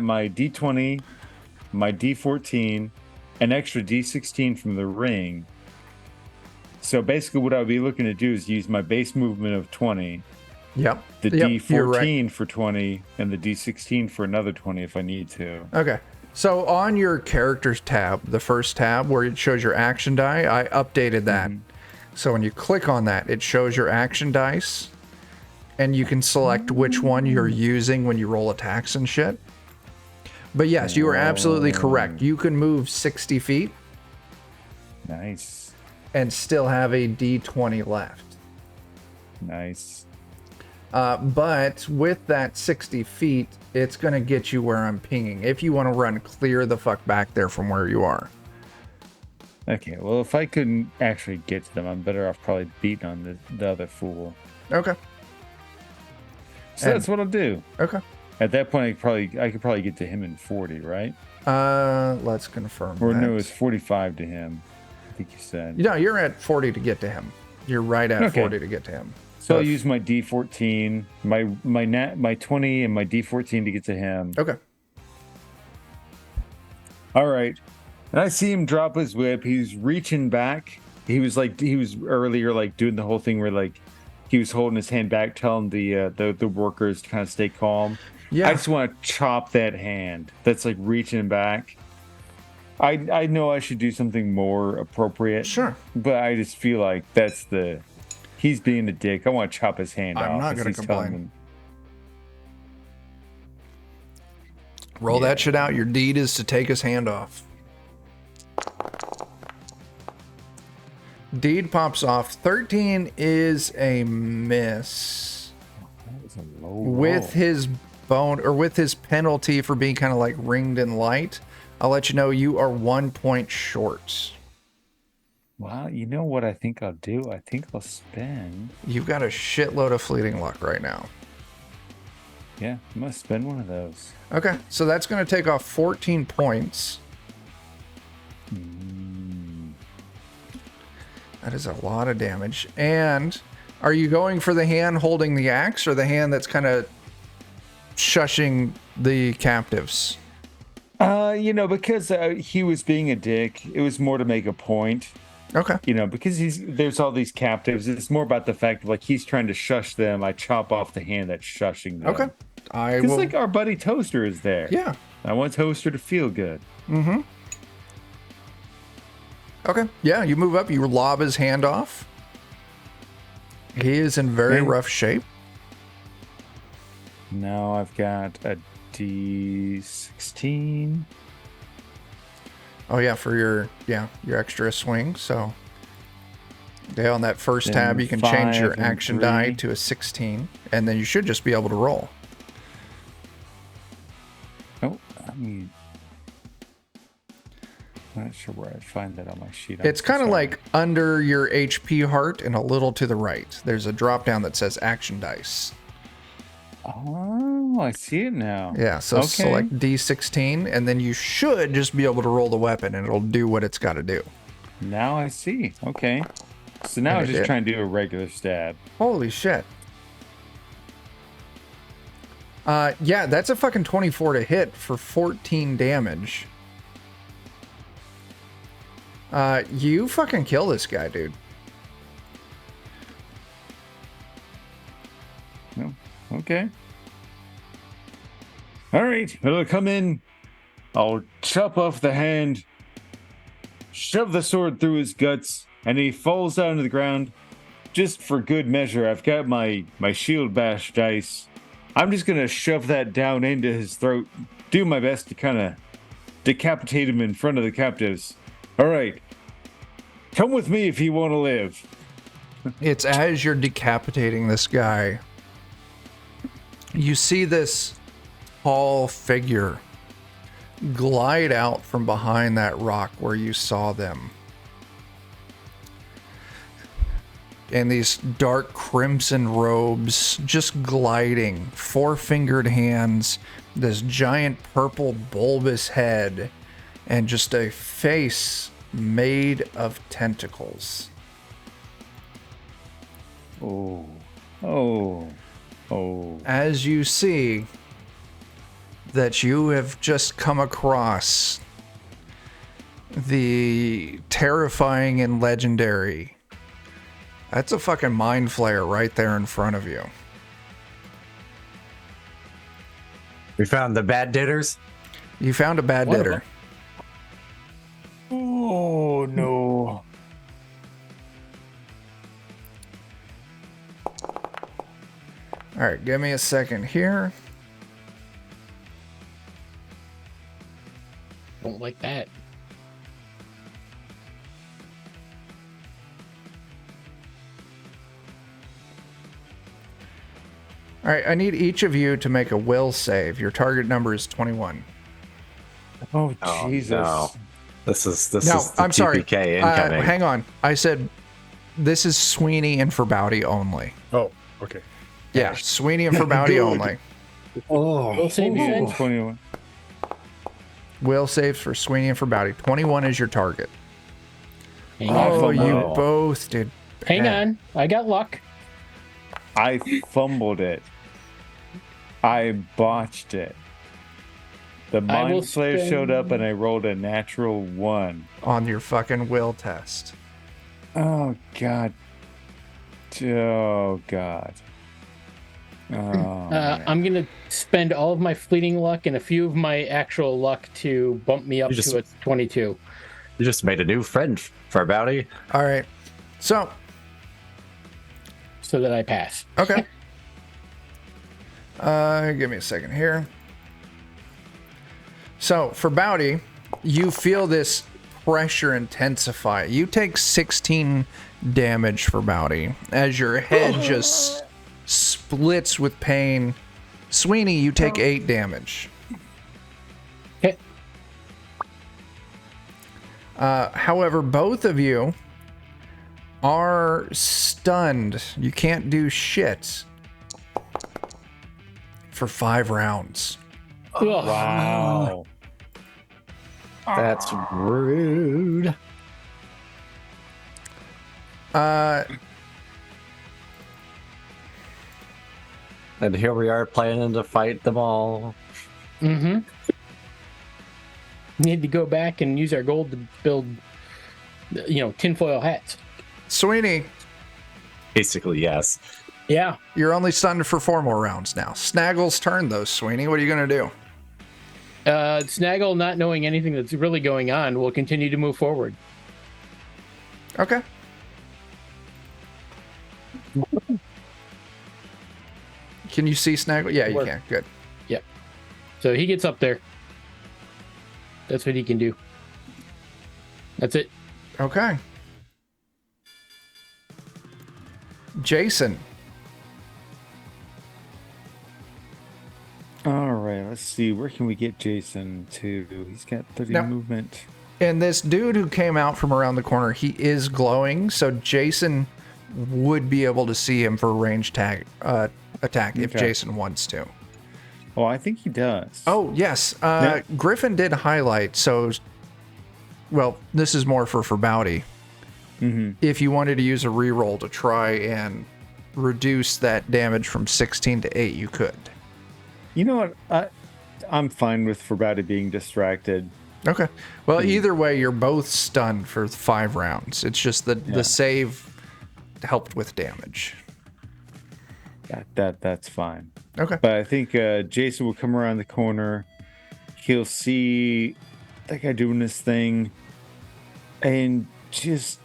my D20, my D14, an extra D16 from the ring. So basically what I would be looking to do is use my base movement of 20, Yep. the Yep, you're D14 right. for 20, and the D16 for another 20 if I need to. Okay. So on your characters tab, the first tab where it shows your action die, I updated that. So when you click on that, it shows your action dice, and you can select which one you're using when you roll attacks and shit. But yes, you are absolutely correct. You can move 60 feet Nice. and still have a D20 left. Nice. But with that 60 feet, it's going to get you where I'm pinging. If you want to run clear the fuck back there from where you are. Okay, well, if I couldn't actually get to them, I'm better off probably beating on the other fool. Okay. So that's what I'll do. Okay. At that point, I could probably get to him in 40, right? Let's confirm Or that. no, it's 45 to him. I think you said. No, you're at 40 to get to him. You're right at Okay. 40 to get to him. So I'll use my D14, my 20, and my D14 to get to him. Okay. All right. And I see him drop his whip. He's reaching back. He was earlier like doing the whole thing where like he was holding his hand back, telling the workers to kind of stay calm. Yeah. I just want to chop that hand that's like reaching back. I know I should do something more appropriate. Sure. But I just feel like he's being a dick. I want to chop his hand off. I'm not going to complain. Him, Roll that shit out. Your deed is to take his hand off. Deed pops off. 13 is a miss. that was a low With roll. his with his penalty for being kind of like ringed in light, I'll let you know you are 1 point short. Well, you know what I think I'll do? I think I'll spend. You've got a shitload of fleeting luck right now. Yeah, I'm going to spend one of those. Okay, so that's going to take off 14 points. That is a lot of damage. And are you going for the hand holding the axe or the hand that's kind of shushing the captives? Because he was being a dick, it was more to make a point. Okay. Because there's all these captives. It's more about the fact of like he's trying to shush them. I chop off the hand that's shushing them. Okay. Because like our buddy Toaster is there. Yeah. I want Toaster to feel good. Mm-hmm. Okay. Yeah, you move up. You lob his hand off. He is in very rough shape. Now I've got a D16. Oh yeah, for your extra swing. So on that first Then tab, you can change your 5 and action die 3. to a 16, and then you should just be able to roll. Oh, I'm not sure where I'd find that on my sheet. It's kind of like under your HP heart and a little to the right. There's a drop down that says action dice. Oh, I see it now. Yeah, so select D16, and then you should just be able to roll the weapon, and it'll do what it's got to do. Now I see. Okay. So now I'm just trying to do a regular stab. Holy shit. Yeah, that's a fucking 24 to hit for 14 damage. You fucking kill this guy, dude. No. Okay. All right. It'll come in. I'll chop off the hand, shove the sword through his guts, and he falls down to the ground. Just for good measure, I've got my shield bash dice. I'm just going to shove that down into his throat, do my best to kind of decapitate him in front of the captives. All right. Come with me if you want to live. It's as you're decapitating this guy, you see this tall figure glide out from behind that rock where you saw them. And these dark crimson robes just gliding, 4-fingered hands, this giant purple bulbous head, and just a face made of tentacles. Oh. As you see that you have just come across the terrifying and legendary. That's a fucking mind flayer right there in front of you. We found the bad ditters. You found a bad ditter. Oh, no. All right, give me a second here. Don't like that. All right, I need each of you to make a will save. Your target number is 21. Oh, Oh, Jesus. no. This is the I'm sorry. TPK incoming. Hang on. I said this is Sweeney and Farbauti only. Oh, okay. Yeah, Sweeney and Farbauti only. Will save you said? 21. Will saves for Sweeney and Farbauti. 21 is your target. Hang on. Oh, you no. both did. Hang bad. on. I got luck. I fumbled it. I botched it. The I will mind flayer showed up spend- and I rolled a natural 1. On your fucking will test. Oh god. Oh god. Oh, man. I'm gonna spend all of my fleeting luck and a few of my actual luck to bump me up You just- to a 22. You just made a new friend, Farbauti. All right. So, So that I pass. okay. Give me a second here. So, for Bowdy, you feel this pressure intensify. You take 16 damage for Bowdy as your head just splits with pain. Sweeney, you take 8 damage. Okay. However, both of you are stunned. You can't do shit for 5 rounds. Ugh. Wow. That's rude. And here we are planning to fight them all. Mm-hmm. Need to go back and use our gold to build, tinfoil hats. Sweeney, Basically, yes. Yeah. you're only stunned for 4 more rounds now. Snaggle's turn, though, Sweeney. What are you going to do? Snaggle, not knowing anything that's really going on, will continue to move forward. Okay. Can you see Snaggle? Yeah, you Work. can. Good. Yep. So he gets up there. That's what he can do. That's it. Okay. Jason. All right, let's see. Where can we get Jason to? He's got 30 Now- movement. And this dude who came out from around the corner, he is glowing, so Jason would be able to see him for range attack if Okay. Jason wants to. Oh, I think he does. Oh, yes. Griffin did highlight, so... Well, this is more for Bowdy. If you wanted to use a reroll to try and reduce that damage from 16 to 8, you could. You know what? I'm fine with Farbauti being distracted. Okay. Well, either way, you're both stunned for 5 rounds. It's just the save helped with damage. That's fine. Okay. But I think Jason will come around the corner. He'll see that guy doing this thing, and just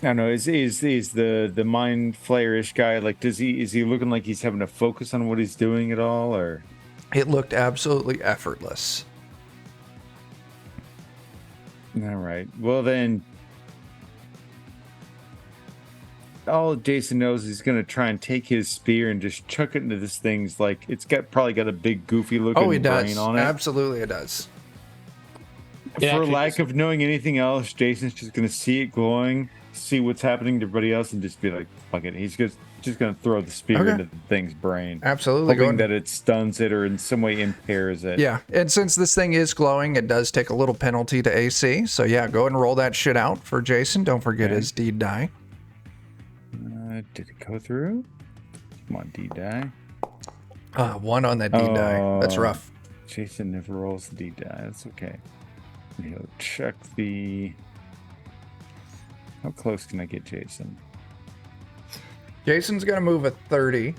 I don't know. Is the mind flayer-ish guy like? Is he looking like he's having to focus on what he's doing at all, or? It looked absolutely effortless. All right. Well then, all Jason knows is he's gonna try and take his spear and just chuck it into this thing's like it's probably got a big goofy looking Oh, it brain does. on it. Absolutely, it does. It For actually lack of knowing anything else, Jason's just gonna see it glowing, see what's happening to everybody else, and just be like, "Fuck it." He's just gonna throw the spear Okay. into the thing's brain, Absolutely. hoping Go that it stuns it or in some way impairs it. Yeah, and since this thing is glowing, it does take a little penalty to AC. So yeah, go ahead and roll that shit out for Jason. Don't forget Okay. his deed die. Did it go through? Come on, D die. 1 on that deed die. That's Oh. rough. Jason never rolls the D die. That's okay. He'll check the. How close can I get Jason? Jason's gonna move a 30.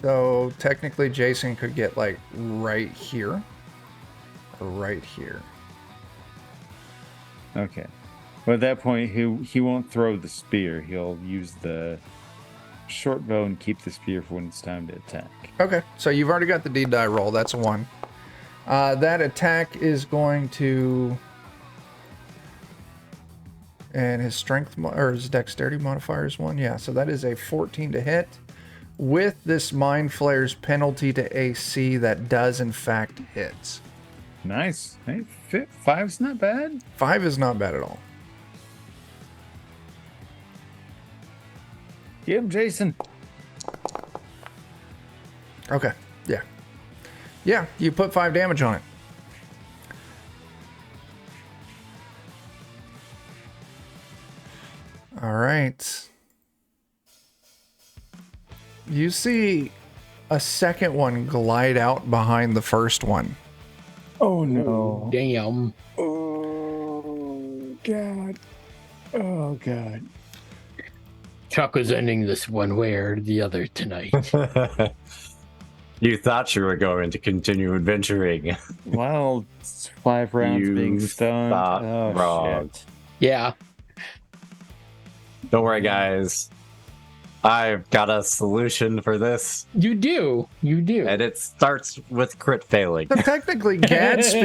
So technically, Jason could get like right here, or right here. Okay. Well, at that point, he won't throw the spear. He'll use the short bow and keep the spear for when it's time to attack. Okay, so you've already got the deed die roll. That's a 1. That attack is going to, and his strength or his dexterity modifier is 1. Yeah, so that is a 14 to hit. With this mind flayer's penalty to AC, that does in fact hit. Nice. Hey, 5's not bad. 5 is not bad at all. Get him, Jason. Okay, yeah. Yeah, you put 5 damage on it. All right. You see a second one glide out behind the first one. Oh no. Damn. Oh god. Oh god. Chuck was ending this one way or the other tonight. You thought you were going to continue adventuring. Well, it's 5 rounds You being stunned. thought Oh wrong. shit. Yeah. Don't worry, guys. I've got a solution for this, You do. You do. and it starts with crit failing. So technically, Gadsby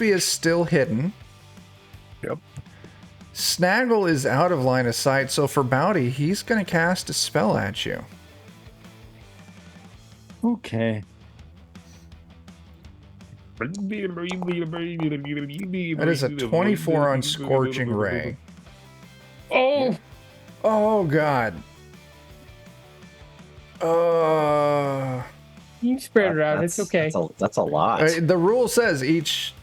is still hidden. Yep. Snaggle is out of line of sight, so for Bowdy, he's going to cast a spell at you. Okay. That is a 24 on Scorching Ray. Oh, Oh, God. you can spread it out. It's okay. That's a lot. The rule says each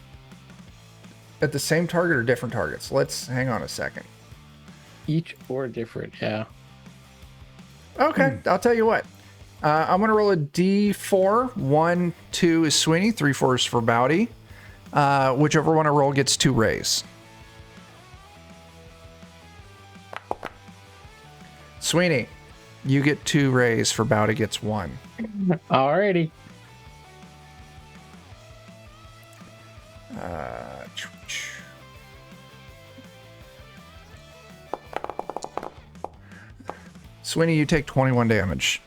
at the same target or different targets. Let's hang on a second. Each or different. Yeah. Okay, I'll tell you what. I'm going to roll a d4. 1, 2 is Sweeney. 3, 4 is for Bowdy. Whichever one I roll gets 2 rays. Sweeney, you get 2 rays. For Bowdy gets 1. Alrighty. Sweeney, you take 21 damage.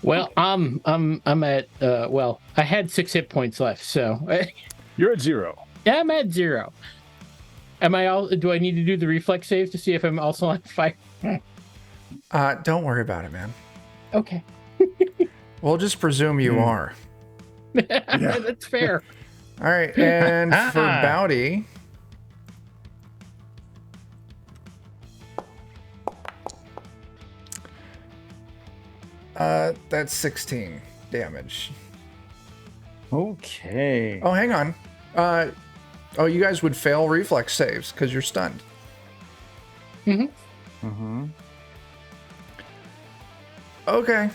Well, I'm at well, I had 6 hit points left, so You're at 0. yeah, I'm at 0. Am I all? Do I need to do the reflex save to see if I'm also on fire? Don't worry about it, man. Okay, We'll just presume you are. that's fair. All right, and for Bowdy, that's 16 damage. Okay. Oh, hang on. Oh, you guys would fail reflex saves because you're stunned. Mm-hmm. Okay.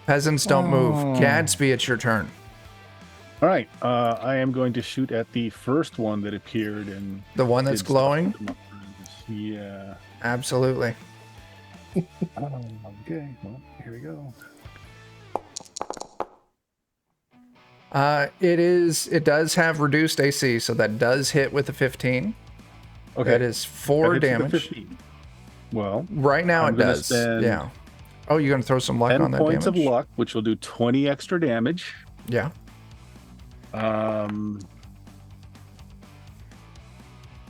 Peasants don't move. Gadsby, it's your turn. All right. I am going to shoot at the first one that appeared and The one that's did stuff glowing? to my friends. Yeah. Absolutely. Okay. Well, here we go. It does have reduced AC, so that does hit with a 15. Okay. That is 4 That hits with a damage. 15. Well, Right now I'm it gonna does. spend Yeah. Oh, you're gonna throw some luck 10 on that points damage? of luck, which will do 20 extra damage. Yeah.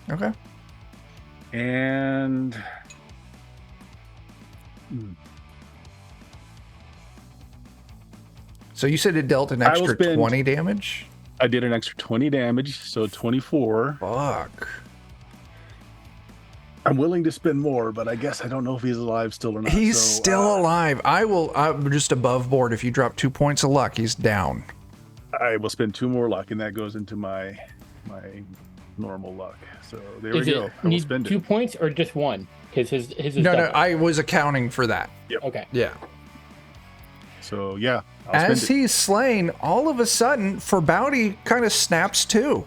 Okay. And So you said it dealt an I will extra spend- 20 damage? I did an extra 20 damage, so 24. Fuck. I'm willing to spend more, but I guess I don't know if he's alive still or not. He's so, still alive. I'm just above board. If you drop 2 points of luck, he's down. I will spend 2 more luck, and that goes into my normal luck. So there Is we it go. I will need spend 2 it. points or just 1? Because his is No, double. I was accounting for that. Okay. Yeah. So yeah, I'll As spend it. he's slain, all of a sudden, Farbauti kind of snaps too.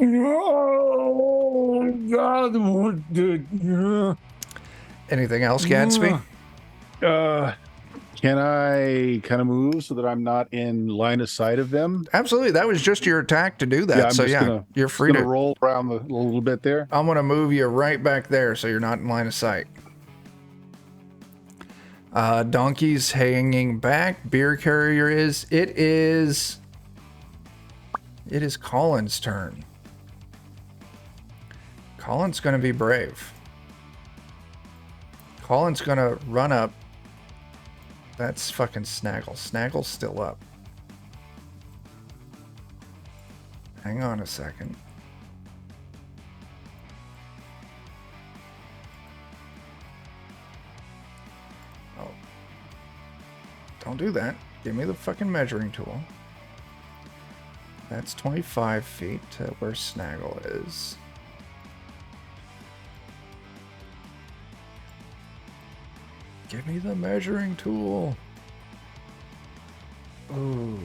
Oh God! What the? Anything else, Gadsby? Can I kind of move so that I'm not in line of sight of them? Absolutely. That was just your attack to do that. I'm So just yeah, gonna- you're just free gonna to. roll around a little bit there. I'm gonna move you right back there so you're not in line of sight. Donkey's hanging back. Beer carrier is. It is Colin's turn. Colin's gonna be brave. Colin's gonna run up. That's fucking Snaggle. Snaggle's still up. Hang on a second. Oh. Don't do that. Give me the fucking measuring tool. That's 25 feet to where Snaggle is. Give me the measuring tool. Ooh.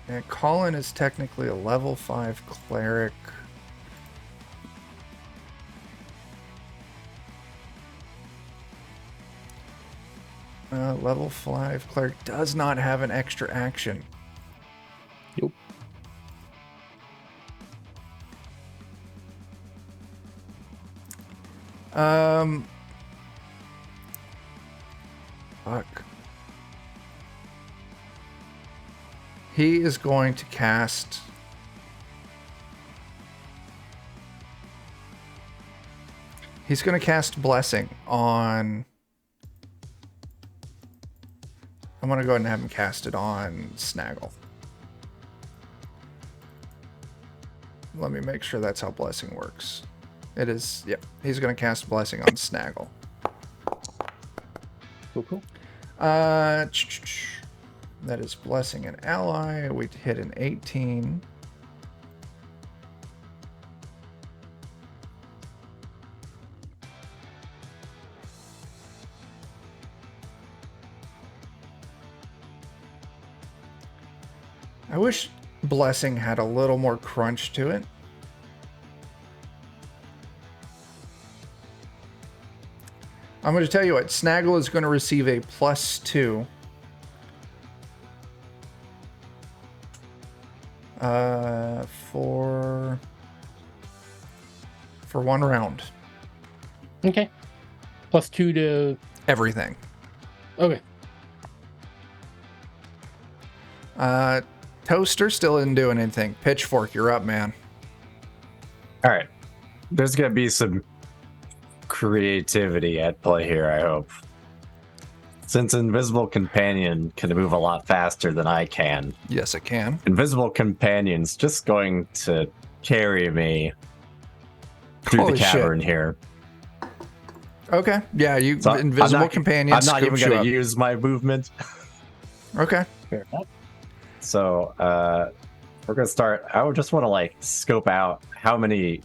And Colin is technically a level 5 cleric. Level 5 cleric does not have an extra action. Nope. Fuck. He is going to cast... He's going to cast Blessing on... I'm going to go ahead and have him cast it on Snaggle. Let me make sure that's how Blessing works. It is, yep. He's going to cast Blessing on Snaggle. Cool. That is Blessing an ally. We hit an 18. I wish Blessing had a little more crunch to it. I'm going to tell you what, Snaggle is going to receive a +2. For 1 round. Okay. +2 to Everything. okay. Toaster still isn't doing anything. Pitchfork, you're up, man. All right. There's going to be some creativity at play here, I hope. Since Invisible Companion can move a lot faster than I can, Yes, it can. Invisible Companion's just going to carry me through Holy the cavern here. Okay. Yeah, you So Invisible Companion I'm not even scoops you going up. to use my movement. Okay. Fair enough. So we're going to start. I would just want to like scope out how many,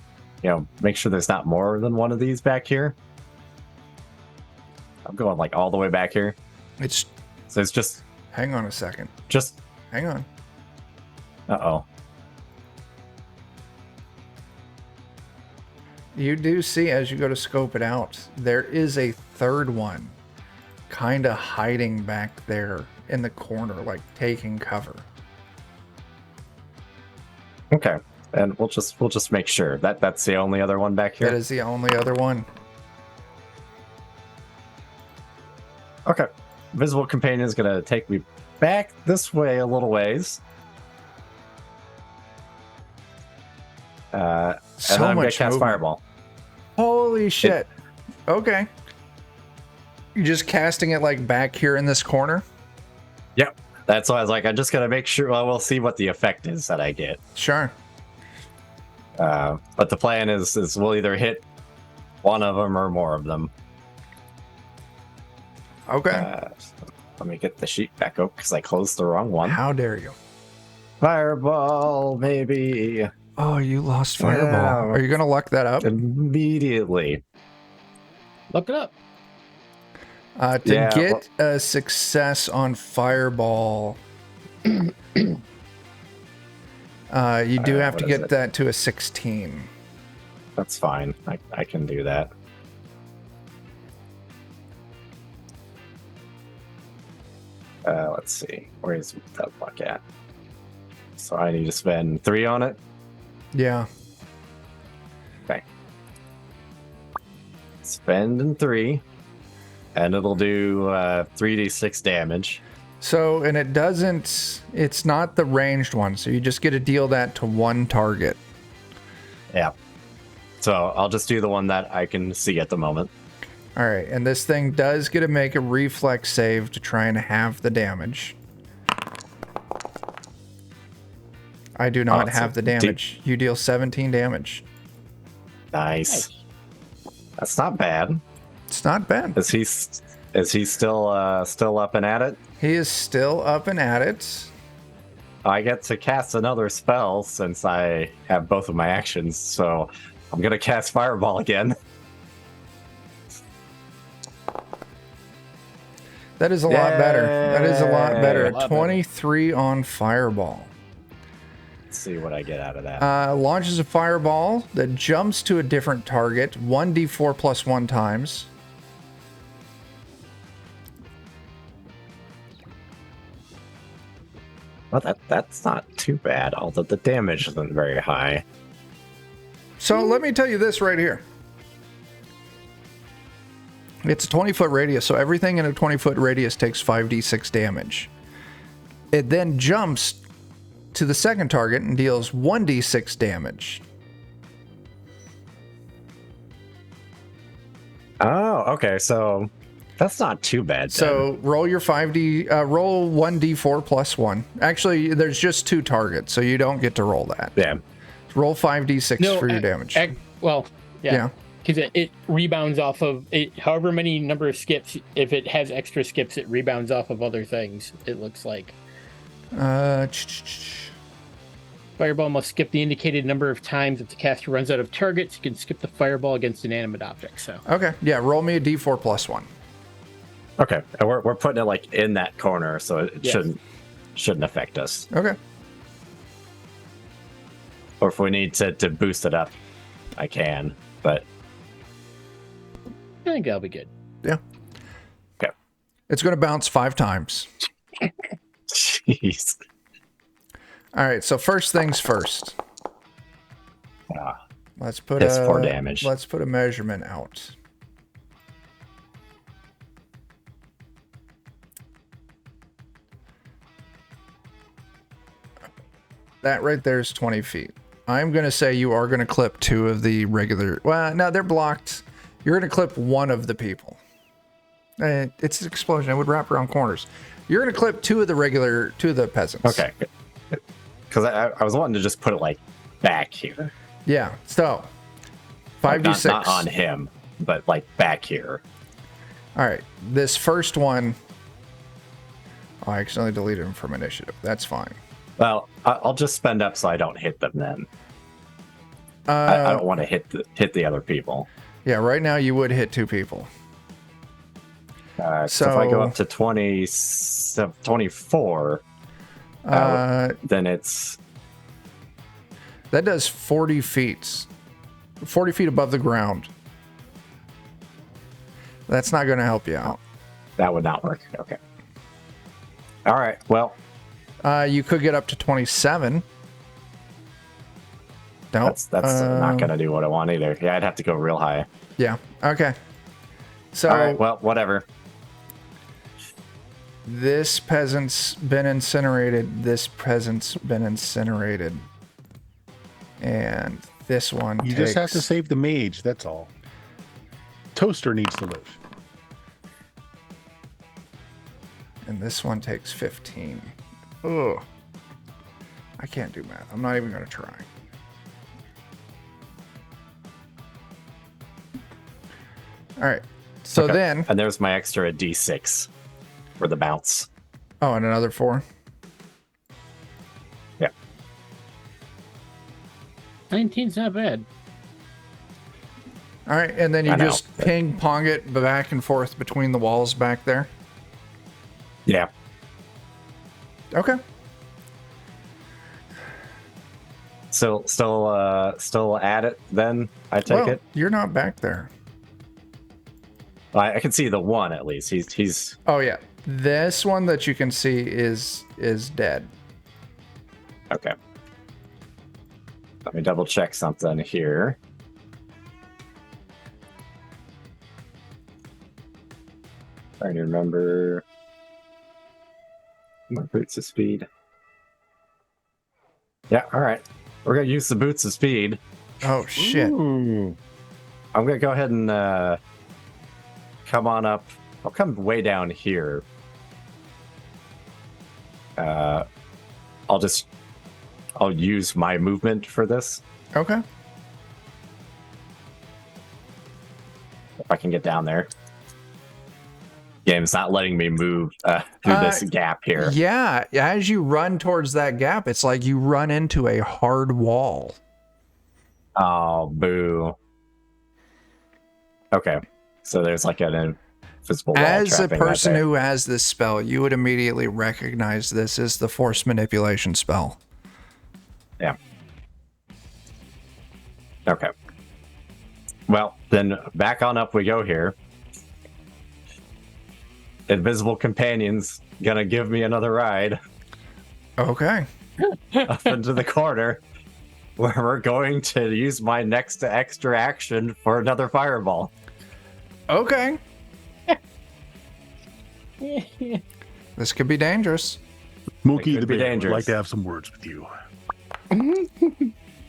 make sure there's not more than one of these back here. I'm going like all the way back here. It's So it's just, hang on a second. Hang on. uh-oh. You do see as you go to scope it out, there is a third one kind of hiding back there in the corner, like taking cover. Okay. And we'll just make sure that's the only other one back here. That is the only other one. Okay. Visible Companion is going to take me back this way a little ways. And then I'm going to much cast movement. Fireball. Holy shit. Okay. You're just casting it like back here in this corner? Yep. That's why I was like, I'm just going to make sure. Well, we'll see what the effect is that I get. Sure. But the plan is we'll either hit one of them or more of them. Okay. Let me get the sheet back up because I closed the wrong one. How dare you? Fireball, maybe. Oh, you lost Fireball. Yeah. Are you going to luck that up? Immediately. Look it up. To get a success on Fireball, you do have to what is get it? that to a 16. That's fine. I can do that. Let's see. Where's that luck at? So I need to spend 3 on it. Yeah. Okay. Spend 3. And it'll do 3d6 damage. So, and it's not the ranged one, so you just get to deal that to one target. Yeah. So I'll just do the one that I can see at the moment. All right, and this thing does get to make a reflex save to try and halve the damage. I do not have the damage. You deal 17 damage. Nice. That's not bad. It's not bad. Is he still up and at it? He is still up and at it. I get to cast another spell since I have both of my actions, so I'm gonna cast Fireball again. That is a lot better. That is a lot better. A lot better. 23 on fireball. Let's see what I get out of that. Launches a fireball that jumps to a different target 1d4 plus 1 times. Well, that's not too bad, although the damage isn't very high. So let me tell you this right here. It's a 20-foot radius, so everything in a 20-foot radius takes 5d6 damage. It then jumps to the second target and deals 1d6 damage. Oh, okay, so that's not too bad. Then. So roll your roll 1d4 plus 1. Actually, there's just 2 targets, so you don't get to roll that. Yeah. Roll 5d6 for your damage. Yeah. Because it rebounds off of it, however many number of skips. If it has extra skips, it rebounds off of other things. It looks like. Fireball must skip the indicated number of times if the caster runs out of targets. You can skip the fireball against inanimate objects. So. Okay. Yeah. Roll me a d4 plus 1. Okay. And we're putting it like in that corner, so it shouldn't affect us. Okay. Or if we need to boost it up, I can. But I think that'll be good. Yeah. Okay. It's going to bounce 5 times. Jeez. All right. So first things first. Let's put That's 4 damage. Let's put a measurement out. That right there is 20 feet. I'm going to say you are going to clip 2 of the regular... Well, no, they're blocked. You're going to clip 1 of the people. It's an explosion. It would wrap around corners. You're going to clip 2 of the peasants. Okay. Because I was wanting to just put it like back here. Yeah. So 5d6. Not on him, but like back here. All right. This first one... Oh, I accidentally deleted him from initiative. That's fine. Well, I'll just spend up so I don't hit them then. I don't want to hit the other people. Yeah, right now you would hit 2 people. So if I go up to 24, then it's... That does 40 feet. 40 feet above the ground. That's not going to help you out. That would not work. Okay. All right, well... you could get up to 27. No, that's not gonna do what I want either. Yeah, I'd have to go real high. Yeah. Okay. So, all right, well, whatever. This peasant's been incinerated. This peasant's been incinerated. And this one You takes... just have to save the mage, that's all. Toaster needs to live. And this one takes 15. Ugh. I can't do math. I'm not even going to try. All right. So Okay. then... And there's my extra D6 for the bounce. Oh, and another 4. Yeah. 19's not bad. All right. And then you I know. just ping pong it back and forth between the walls back there. Yeah. Okay. Still at it then, I take it? You're not back there. I can see the one at least. He's Oh, yeah. This one that you can see is dead. okay. Let me double check something here. Trying to remember my boots of speed. Yeah, all right. We're gonna use the boots of speed. Oh, shit. Ooh. I'm gonna go ahead and come on up. I'll come way down here. I'll use my movement for this. Okay. If I can get down there. Game's not letting me move through this gap here. Yeah. As you run towards that gap, it's like you run into a hard wall. Oh, boo. Okay. So there's like an visible wall As a trapping that person there. who has this spell, you would immediately recognize this as the force manipulation spell. Yeah. Okay. Well, then back on up we go here. Invisible companion's gonna give me another ride Okay. up into the corner where we're going to use my next extra action for another fireball. Okay. This could be dangerous. Mookie could the be bear would dangerous. like to have some words with you.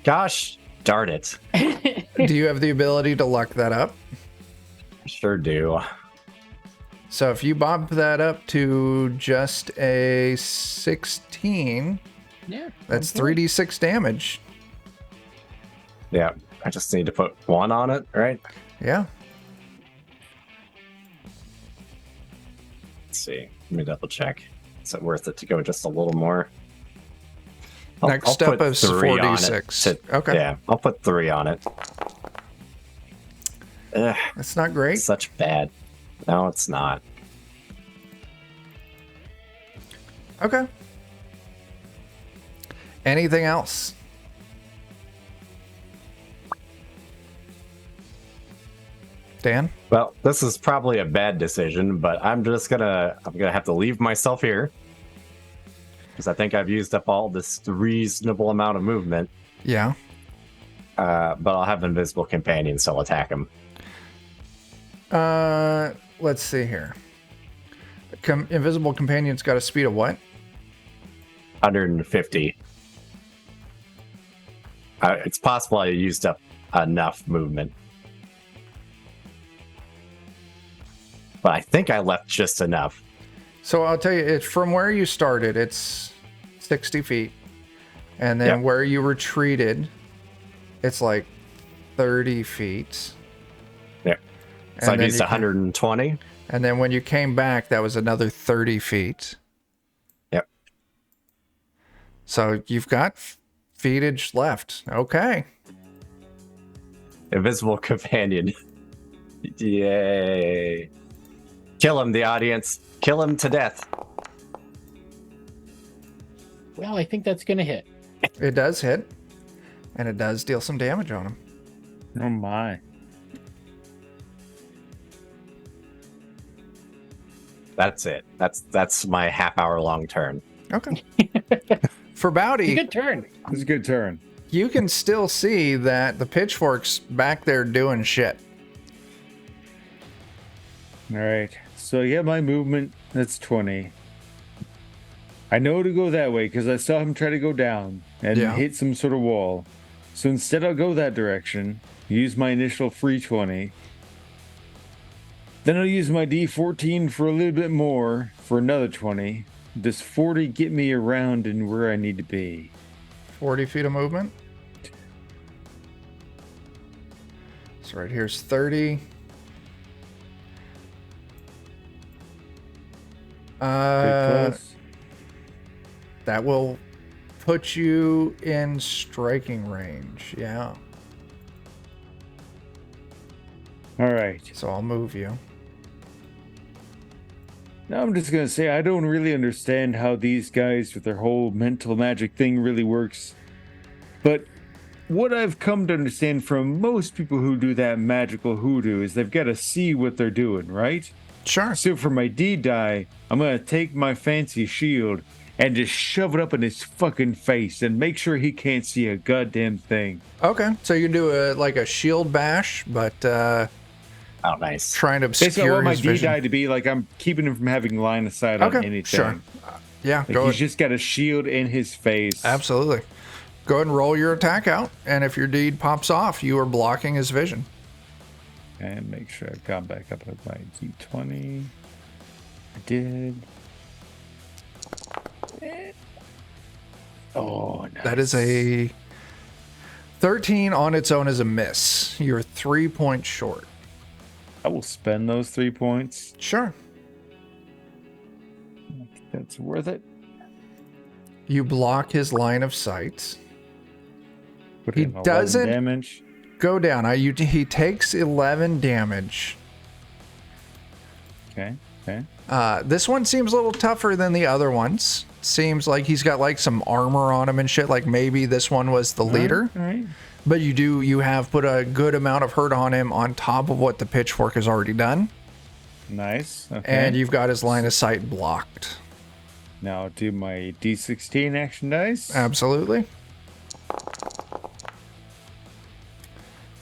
Gosh darn it. Do you have the ability to luck that up? Sure do. So if you bump that up to just a 16, Yeah. that's okay. 3d6 damage. Yeah. I just need to put 1 on it, right? Yeah. Let's see. Let me double check. Is it worth it to go just a little more? Next step put is 3 on it 4d6. Okay. Yeah, I'll put 3 on it. Ugh, That's not great. such bad. No, it's not. Okay. Anything else? Dan? Well, this is probably a bad decision, but I'm gonna have to leave myself here because I think I've used up all this reasonable amount of movement. Yeah. But I'll have invisible companion, so I'll attack him. Let's see here. Invisible companion's got a speed of what? 150. It's possible I used up enough movement. But I think I left just enough. So I'll tell you, from where you started, it's 60 feet. And then Yep. where you retreated, it's like 30 feet. Yeah. And So I've then used you 120. And then when you came back, that was another 30 feet. Yep. So you've got feetage left. Okay. Invisible companion. Yay. Kill him, the audience. Kill him to death. Well, I think that's gonna hit. It does hit. And it does deal some damage on him. Oh my. That's it. That's my half-hour long turn. Okay. For Bowdy, Good turn. It's a good turn. you can still see that the pitchfork's back there doing shit. All right. So yeah, my movement, that's 20. I know to go that way because I saw him try to go down and Yeah. hit some sort of wall. So instead I'll go that direction, use my initial free 20. Then I'll use my D14 for a little bit more for another 20. Does 40 get me around and where I need to be? 40 feet of movement. So right here's 30. Pretty close. That will put you in striking range. Yeah. All right. So I'll move you. Now I'm just going to say I don't really understand how these guys with their whole mental magic thing really works. But what I've come to understand from most people who do that magical hoodoo is they've got to see what they're doing, right? Sure. So for my D die, I'm going to take my fancy shield and just shove it up in his fucking face and make sure he can't see a goddamn thing. Okay. So you can do a shield bash, but Oh, nice. trying to Basically, I want obscure my his D vision. die to be like I'm keeping him from having line of sight on Okay. anything. Sure. Yeah. Like Go he's ahead. just got a shield in his face. Absolutely. Go ahead and roll your attack out, and if your deed pops off, you are blocking his vision. And make sure I've gone back up with my D20. I did. Oh, nice. That is a 13 on its own is a miss. You're 3 points short. I will spend those 3 points. Sure. I think that's worth it. You block his line of sight. Put He in 11 doesn't- damage. Go down. He takes 11 damage. Okay. This one seems a little tougher than the other ones. Seems like he's got like some armor on him and shit. Like maybe this one was the leader. All right. But you have put a good amount of hurt on him on top of what the pitchfork has already done. Nice. Okay. And you've got his line of sight blocked. Now I'll do my D16 action dice. Absolutely.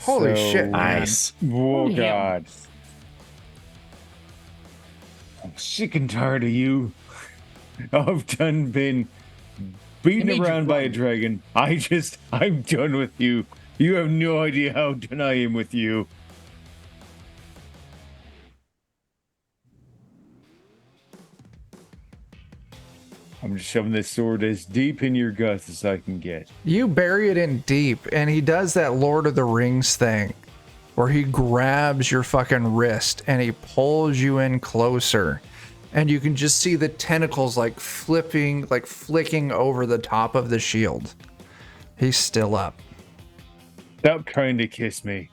Holy shit, man. Nice. Oh, yeah. God. I'm sick and tired of you. I've done been beaten around by a dragon. I'm done with you. You have no idea how done I am with you. I'm just shoving this sword as deep in your guts as I can get. You bury it in deep, and he does that Lord of the Rings thing where he grabs your fucking wrist and he pulls you in closer. And you can just see the tentacles like flipping, like flicking over the top of the shield. He's still up. Stop trying to kiss me.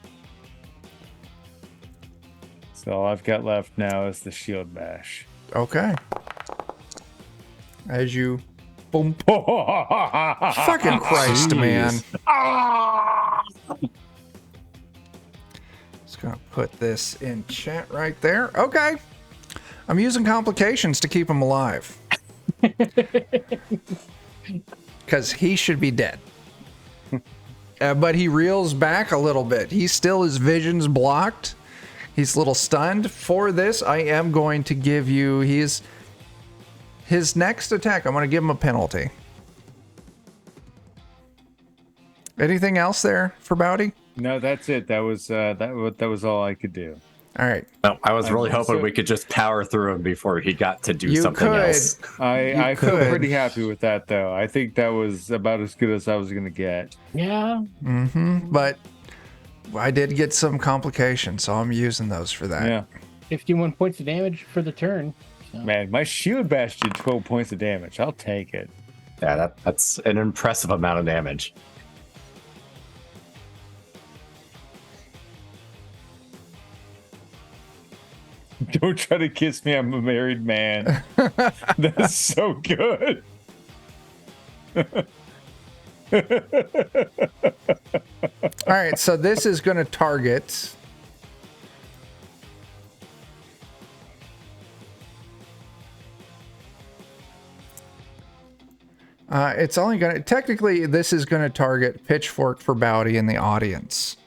So all I've got left now is the shield bash. Okay. As you boom. Fucking Christ, man. Just gonna put this in chat right there. Okay. I'm using complications to keep him alive. Because he should be dead. But he reels back a little bit. His vision's blocked. He's a little stunned. For this, I am going to give you his next attack. I'm going to give him a penalty. Anything else there for Bowdy? No, that's it. That was all I could do. All right. No, I was really hoping we could just power through him before he got to do something else. I feel pretty happy with that, though. I think that was about as good as I was going to get. Yeah. Mm-hmm. But I did get some complications, so I'm using those for that. Yeah. 51 points of damage for the turn. So. Man, my shield bash did 12 points of damage. I'll take it. Yeah, that's an impressive amount of damage. Don't try to kiss me. I'm a married man. That's so good. All right, so this is going to target. It's only going to, technically, this is going to target Pitchfork for Bowdy in the audience.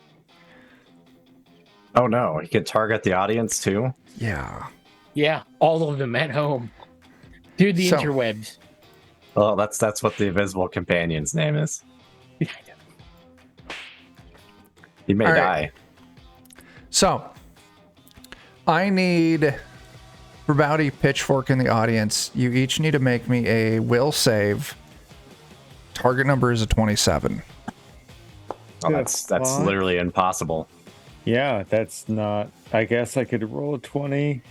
Oh no, he could target the audience too? Yeah. Yeah, all of them at home. Through the So- interwebs. Well, that's what the invisible companion's name is. He may All die. right. So, I need, for Bowdy, Pitchfork in the audience, you each need to make me a will save. Target number is a 27. Well, that's literally impossible. Yeah, that's not. I guess I could roll a 20.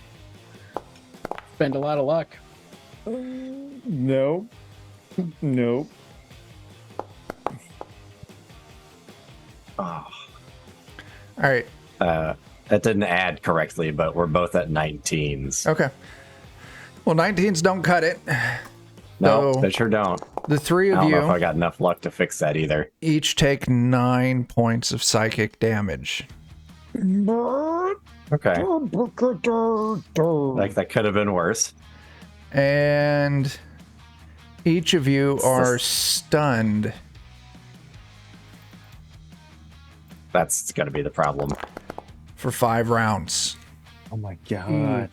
Spend a lot of luck. Nope. Nope. All right. That didn't add correctly, but we're both at 19s. Okay. Well, 19s don't cut it. No, So, they sure don't. the three I of don't know if I you got enough luck to fix that either. each take 9 points of psychic damage. Okay. Like that could have been worse. And each of you are stunned. That's going to be the problem. For 5 rounds. Oh my god.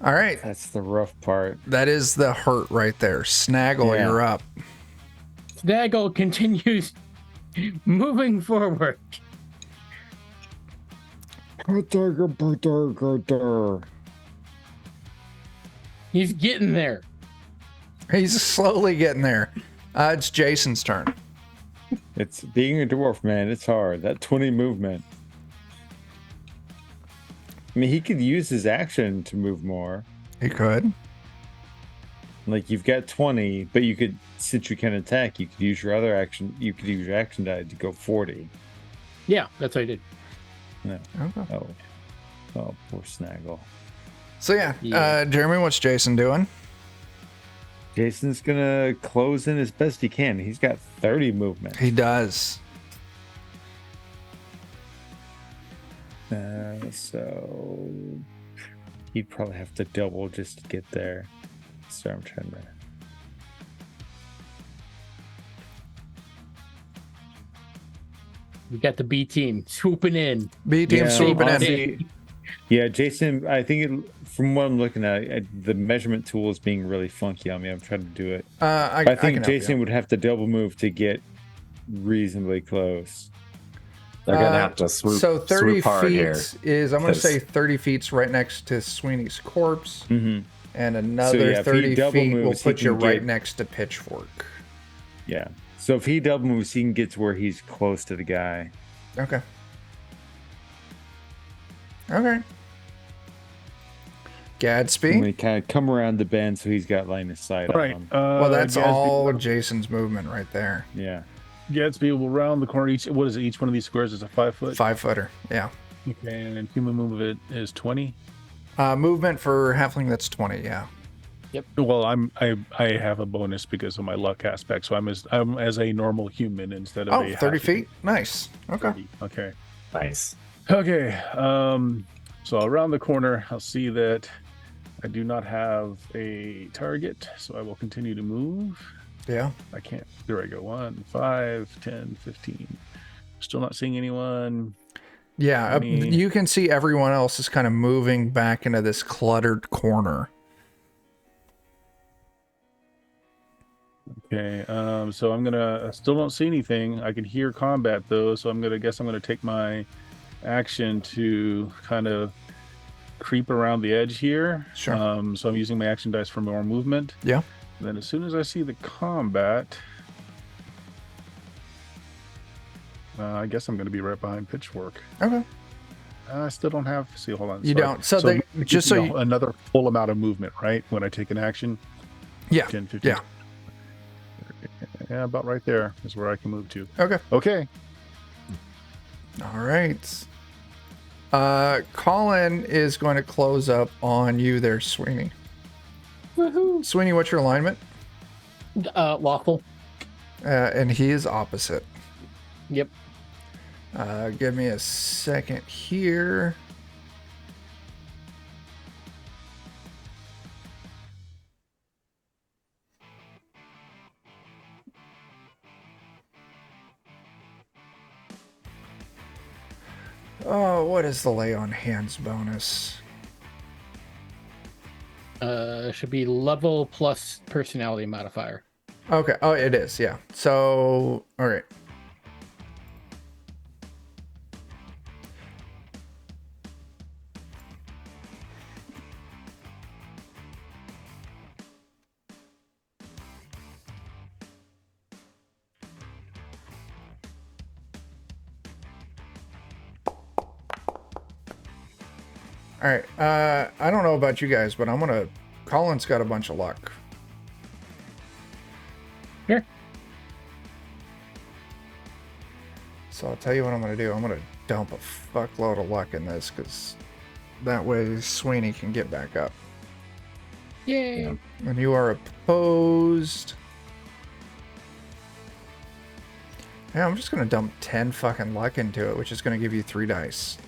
All right. That's the rough part. That is the hurt right there. Snaggle, Yeah. you're up. Snaggle continues moving forward. He's getting there. He's slowly getting there. It's Jason's turn. It's being a dwarf, man. It's hard. That 20 movement. I mean, he could use his action to move more. He could. Like, you've got 20, but you could, since you can attack, you could use your other action. You could use your action die to go 40. Yeah, that's what I did. No. Okay. Oh. Oh, poor Snaggle. So yeah. Jeremy, what's Jason doing? Jason's gonna close in as best he can. He's got 30 movement. He does. So he'd probably have to double just to get there. So I'm trying to. We got the B team swooping in. B team swooping in. Yeah, Jason, I think from what I'm looking at, the measurement tool is being really funky on me. I'm trying to do it. I think Jason would have to double move to get reasonably close. They're gonna have to swoop. So 30 swoop hard feet here. is, I'm gonna say 30 feet's right next to Sweeney's corpse, and another 30 feet will put you right next to Pitchfork. Yeah. So if he double moves, he can get to where he's close to the guy. Okay. Okay. Gadsby. And we kind of come around the bend so he's got line of sight on him. Well, that's all Jason's movement right there. Yeah. Gadsby will round the corner. What is it? Each one of these squares is a 5 foot. 5-footer. Yeah. Okay, and human movement is 20. Movement for halfling, that's 20. Yeah. Yep. Well, I have a bonus because of my luck aspect, so I'm as a normal human instead of a 30 halfling. feet. Nice. Okay. 30. Okay. Nice. Okay. So around the corner, I'll see that I do not have a target, so I will continue to move. Yeah. I can't. There I go. 1, 5, 10, 15. Still not seeing anyone. Yeah. You can see everyone else is kind of moving back into this cluttered corner. Okay. So I'm gonna. I still don't see anything. I can hear combat though, so I'm gonna take my action to kind of creep around the edge here. Sure. So I'm using my action dice for more movement. Yeah. Then as soon as I see the combat, I guess I'm going to be right behind Pitchfork. Okay. I still don't have. See, hold on. You don't. So they just so you, another full amount of movement, right? When I take an action. Yeah. 10, 15. Yeah. Yeah, about right there is where I can move to. Okay. Okay. All right. Colin is going to close up on you there, Sweeney. Woohoo! Sweeney, what's your alignment? Lawful. And he is opposite. Yep. Give me a second here. Oh, what is the lay on hands bonus? Should be level plus personality modifier. Okay. Oh, it is. Yeah. So, all right. All right. I don't know about you guys, but Colin's got a bunch of luck. Here. So I'll tell you what I'm going to do. I'm going to dump a fuckload of luck in this because that way Sweeney can get back up. Yay! Yeah. And you are opposed. Yeah, I'm just going to dump 10 fucking luck into it, which is going to give you 3 dice.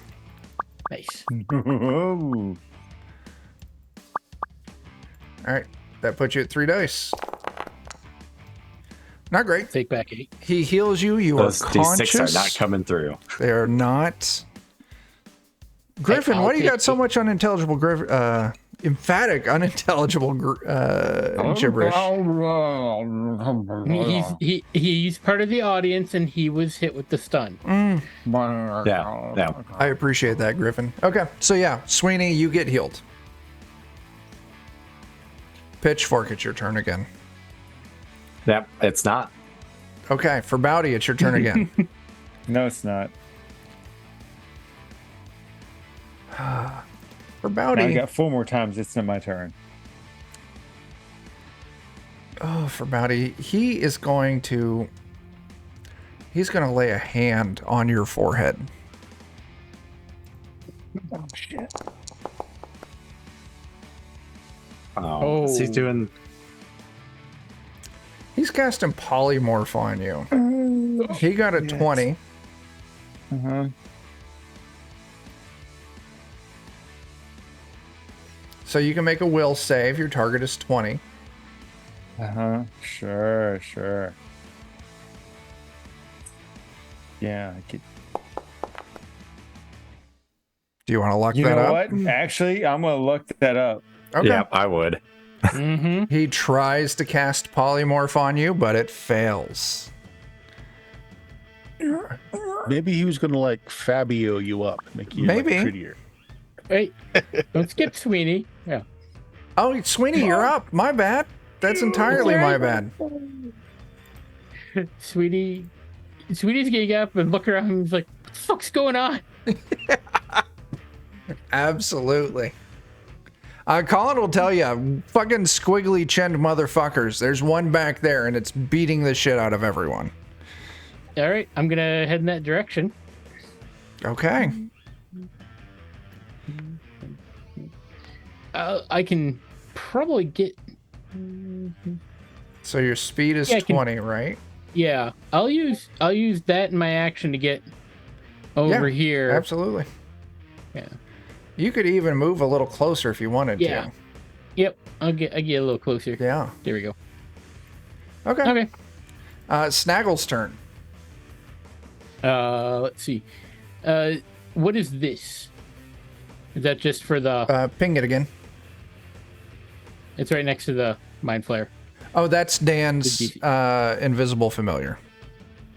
Nice. Oh. All right. That puts you at 3 dice. Not great. Take back 8. He heals you. You Those are D6 conscious. are not coming through. They are not. Griffin, I'll why do you take got so much unintelligible emphatic unintelligible gibberish? He's part of the audience and he was hit with the stun. Yeah. I appreciate that, Griffin. Okay, so yeah, Sweeney, you get healed. Pitchfork, it's your turn again. Yep, it's not. Okay, Farbauti, it's your turn again. No, it's not. Farbauti. I got 4 more times. It's not my turn. Oh, Farbauti, he's going to lay a hand on your forehead. Oh shit. Oh, what's he doing? He's casting polymorph on you. He got a 20. Uh-huh. So you can make a will save. Your target is 20. Uh-huh. Sure. Yeah, I could. Do you want to lock You that know up? what? Actually, I'm gonna look that up. Okay. Yeah, I would. Mm-hmm. He tries to cast polymorph on you, but it fails. Maybe he was gonna like Fabio you up, make you like, Maybe. prettier. Hey, don't skip Sweeney. Yeah. Oh, Sweeney, you're up. My bad. That's entirely my bad. Sweeney's getting up and look around and he's like, what the fuck's going on? Absolutely. Colin will tell you, fucking squiggly chinned motherfuckers. There's one back there, and it's beating the shit out of everyone. All right, I'm gonna head in that direction. Okay. I can probably get. So your speed is Yeah, I can- 20, right? Yeah, I'll use that in my action to get over here. Absolutely. Yeah. You could even move a little closer if you wanted Yeah. to. Yep. I get a little closer. Yeah. There we go. Okay. Okay. Snaggle's turn. Let's see. What is this? Is that just for the? Ping it again. It's right next to the mind flare. Oh, that's Dan's The invisible familiar.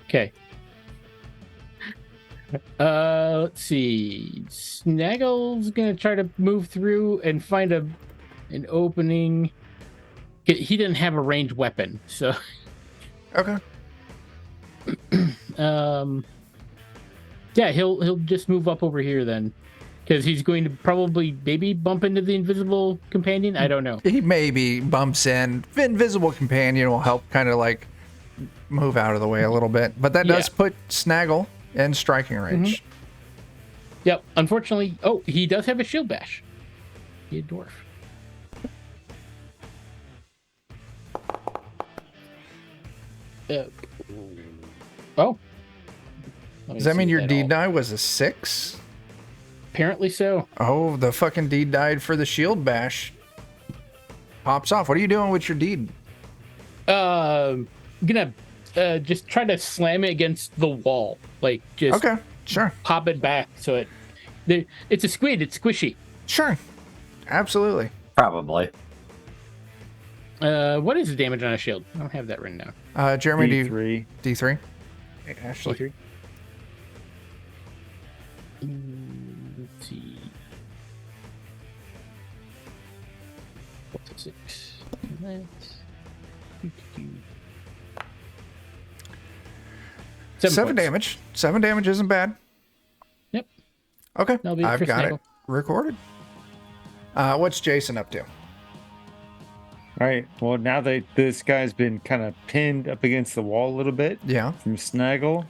Okay. Let's see. Snaggle's gonna try to move through and find an opening. He didn't have a ranged weapon, so Okay. yeah, he'll just move up over here then, because he's going to probably maybe bump into the invisible companion. I don't know. He maybe bumps in. Invisible companion will help kind of like move out of the way a little bit. But that does put Snaggle in striking range. Yep. Unfortunately, he does have a shield bash. He a dwarf. Oh. Does that mean your deed die was a 6? Apparently so. Oh, the fucking deed died for the shield bash. Pops off. What are you doing with your deed? Gonna just try to slam it against the wall, like just Okay, sure. pop it back so it's a squid. It's squishy. Sure. Absolutely. Probably. What is the damage on a shield? I don't have that written down. Jeremy, D3. D3? Ashley. D3. Let's see. What's a 6? That's... 7 points. damage. 7 damage isn't bad. Yep. Okay. That'll be I've for got Snaggle. it recorded. What's Jason up to? Right. Well, now that this guy's been kind of pinned up against the wall a little bit Yeah. from Snaggle,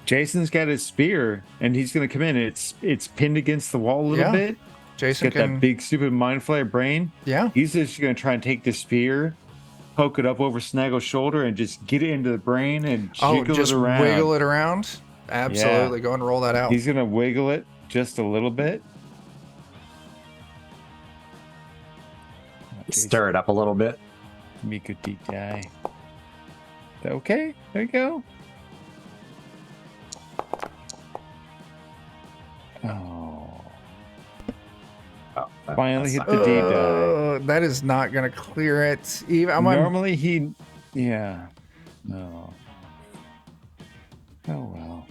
Jason's got his spear, and he's going to come in. It's pinned against the wall a little Yeah. bit. Jason He's got that big, stupid mind flare brain. Yeah. He's just going to try and take the spear, poke it up over Snaggle's shoulder, and just get it into the brain and jiggle just it around. wiggle it around? Absolutely. Go and roll that out. He's going to wiggle it just a little bit. Stir it up a little bit. Make a deep die. Okay, there you go. Oh, Oh, finally hit that's the not- deep die. That is not going to clear it. Even Normally yeah. No. Oh well.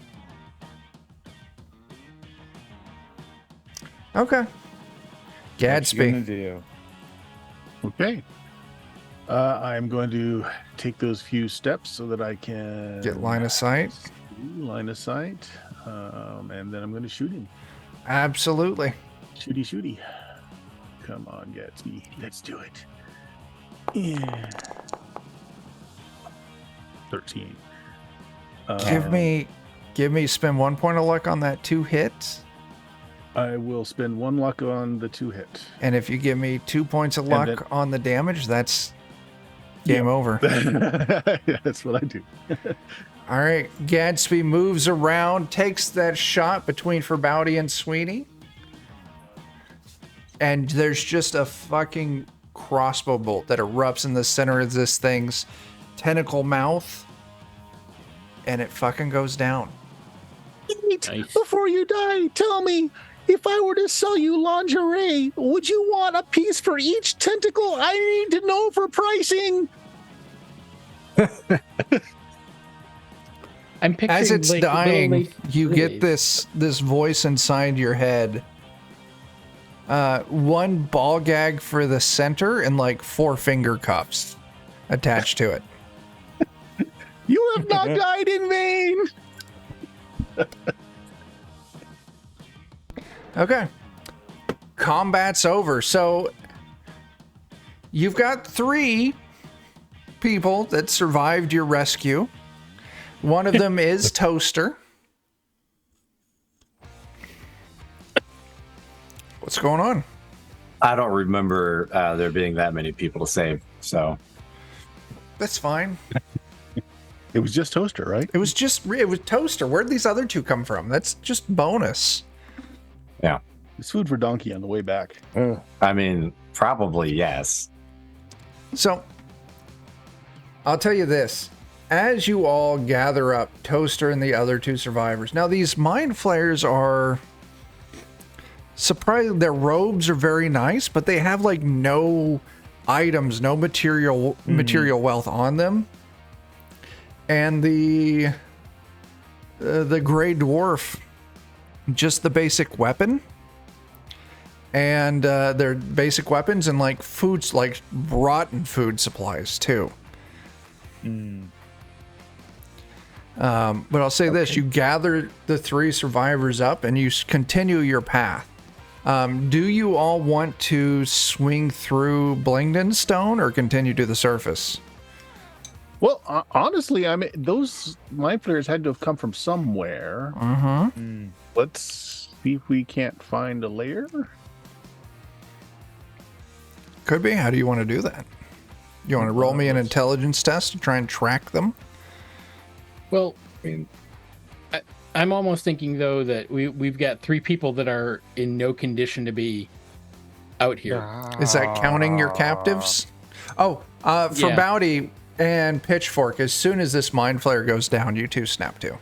Okay. What you gonna Gadsby. do? Okay. I'm going to take those few steps so that I can Get line of sight. Line of sight, and then I'm going to shoot him. Absolutely. Shooty. Come on, Gatsby. Let's do it. Yeah. 13. Give me spend 1 point of luck on that 2 hits. I will spend 1 luck on the 2 hit. And if you give me 2 points of luck on the damage, that's game over. That's what I do. All right, Gadsby moves around, takes that shot between Farbauti and Sweeney. And there's just a fucking crossbow bolt that erupts in the center of this thing's tentacle mouth. And it fucking goes down. Nice. Before you die, tell me, if I were to sell you lingerie, would you want a piece for each tentacle? I need to know for pricing. I'm picturing As it's like, dying, little you get lilies. this voice inside your head. 1 ball gag for the center and like 4 finger cuffs attached to it. You have not died in vain. Okay. Combat's over. So you've got 3 people that survived your rescue. One of them is Toaster. What's going on? I don't remember there being that many people to save, so That's fine. It was just Toaster, right? It was Toaster. Where'd these other 2 come from? That's just bonus. yeah. It's food for donkey on the way back. I mean, probably yes. So, I'll tell you this. As you all gather up Toaster and the other 2 survivors. Now, these mind flayers are surprising. Their robes are very nice, but they have like no items, no material wealth on them. And the gray dwarf, just the basic weapon. And their basic weapons and like foods, like rotten food supplies too. But I'll say this, you gather the 3 survivors up and you continue your path. Do you all want to swing through Blingden Stone or continue to the surface? Well, honestly, I mean, those mind flayers had to have come from somewhere. Let's see if we can't find a lair. Could be. How do you want to do that? You want to roll me an intelligence test to try and track them? Well, I'm almost thinking though that we've got 3 people that are in no condition to be out here. Is that counting your captives? Oh, for Yeah. Bowdy and Pitchfork, as soon as this mind flayer goes down, you 2 snap to.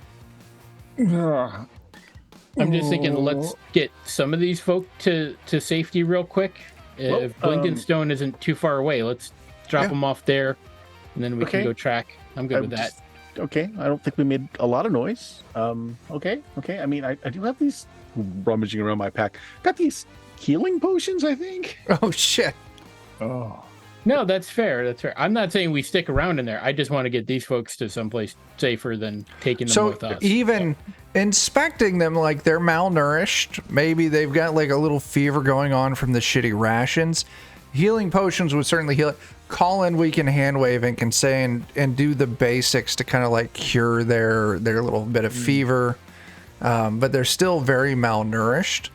I'm just thinking, let's get some of these folk to safety real quick. If Blingden Stone isn't too far away, let's drop them off there, and then we can go track. I'm good with that. Okay, I don't think we made a lot of noise. Okay. I mean, I do have these rummaging around my pack. Got these healing potions, I think. Oh, shit. Oh. No, that's fair. That's fair. I'm not saying we stick around in there. I just want to get these folks to someplace safer than taking them with us. Even inspecting them, like they're malnourished, maybe they've got like a little fever going on from the shitty rations. Healing potions would certainly heal it. Colin, we can hand wave and can say and do the basics to kind of like cure their little bit of fever, but they're still very malnourished.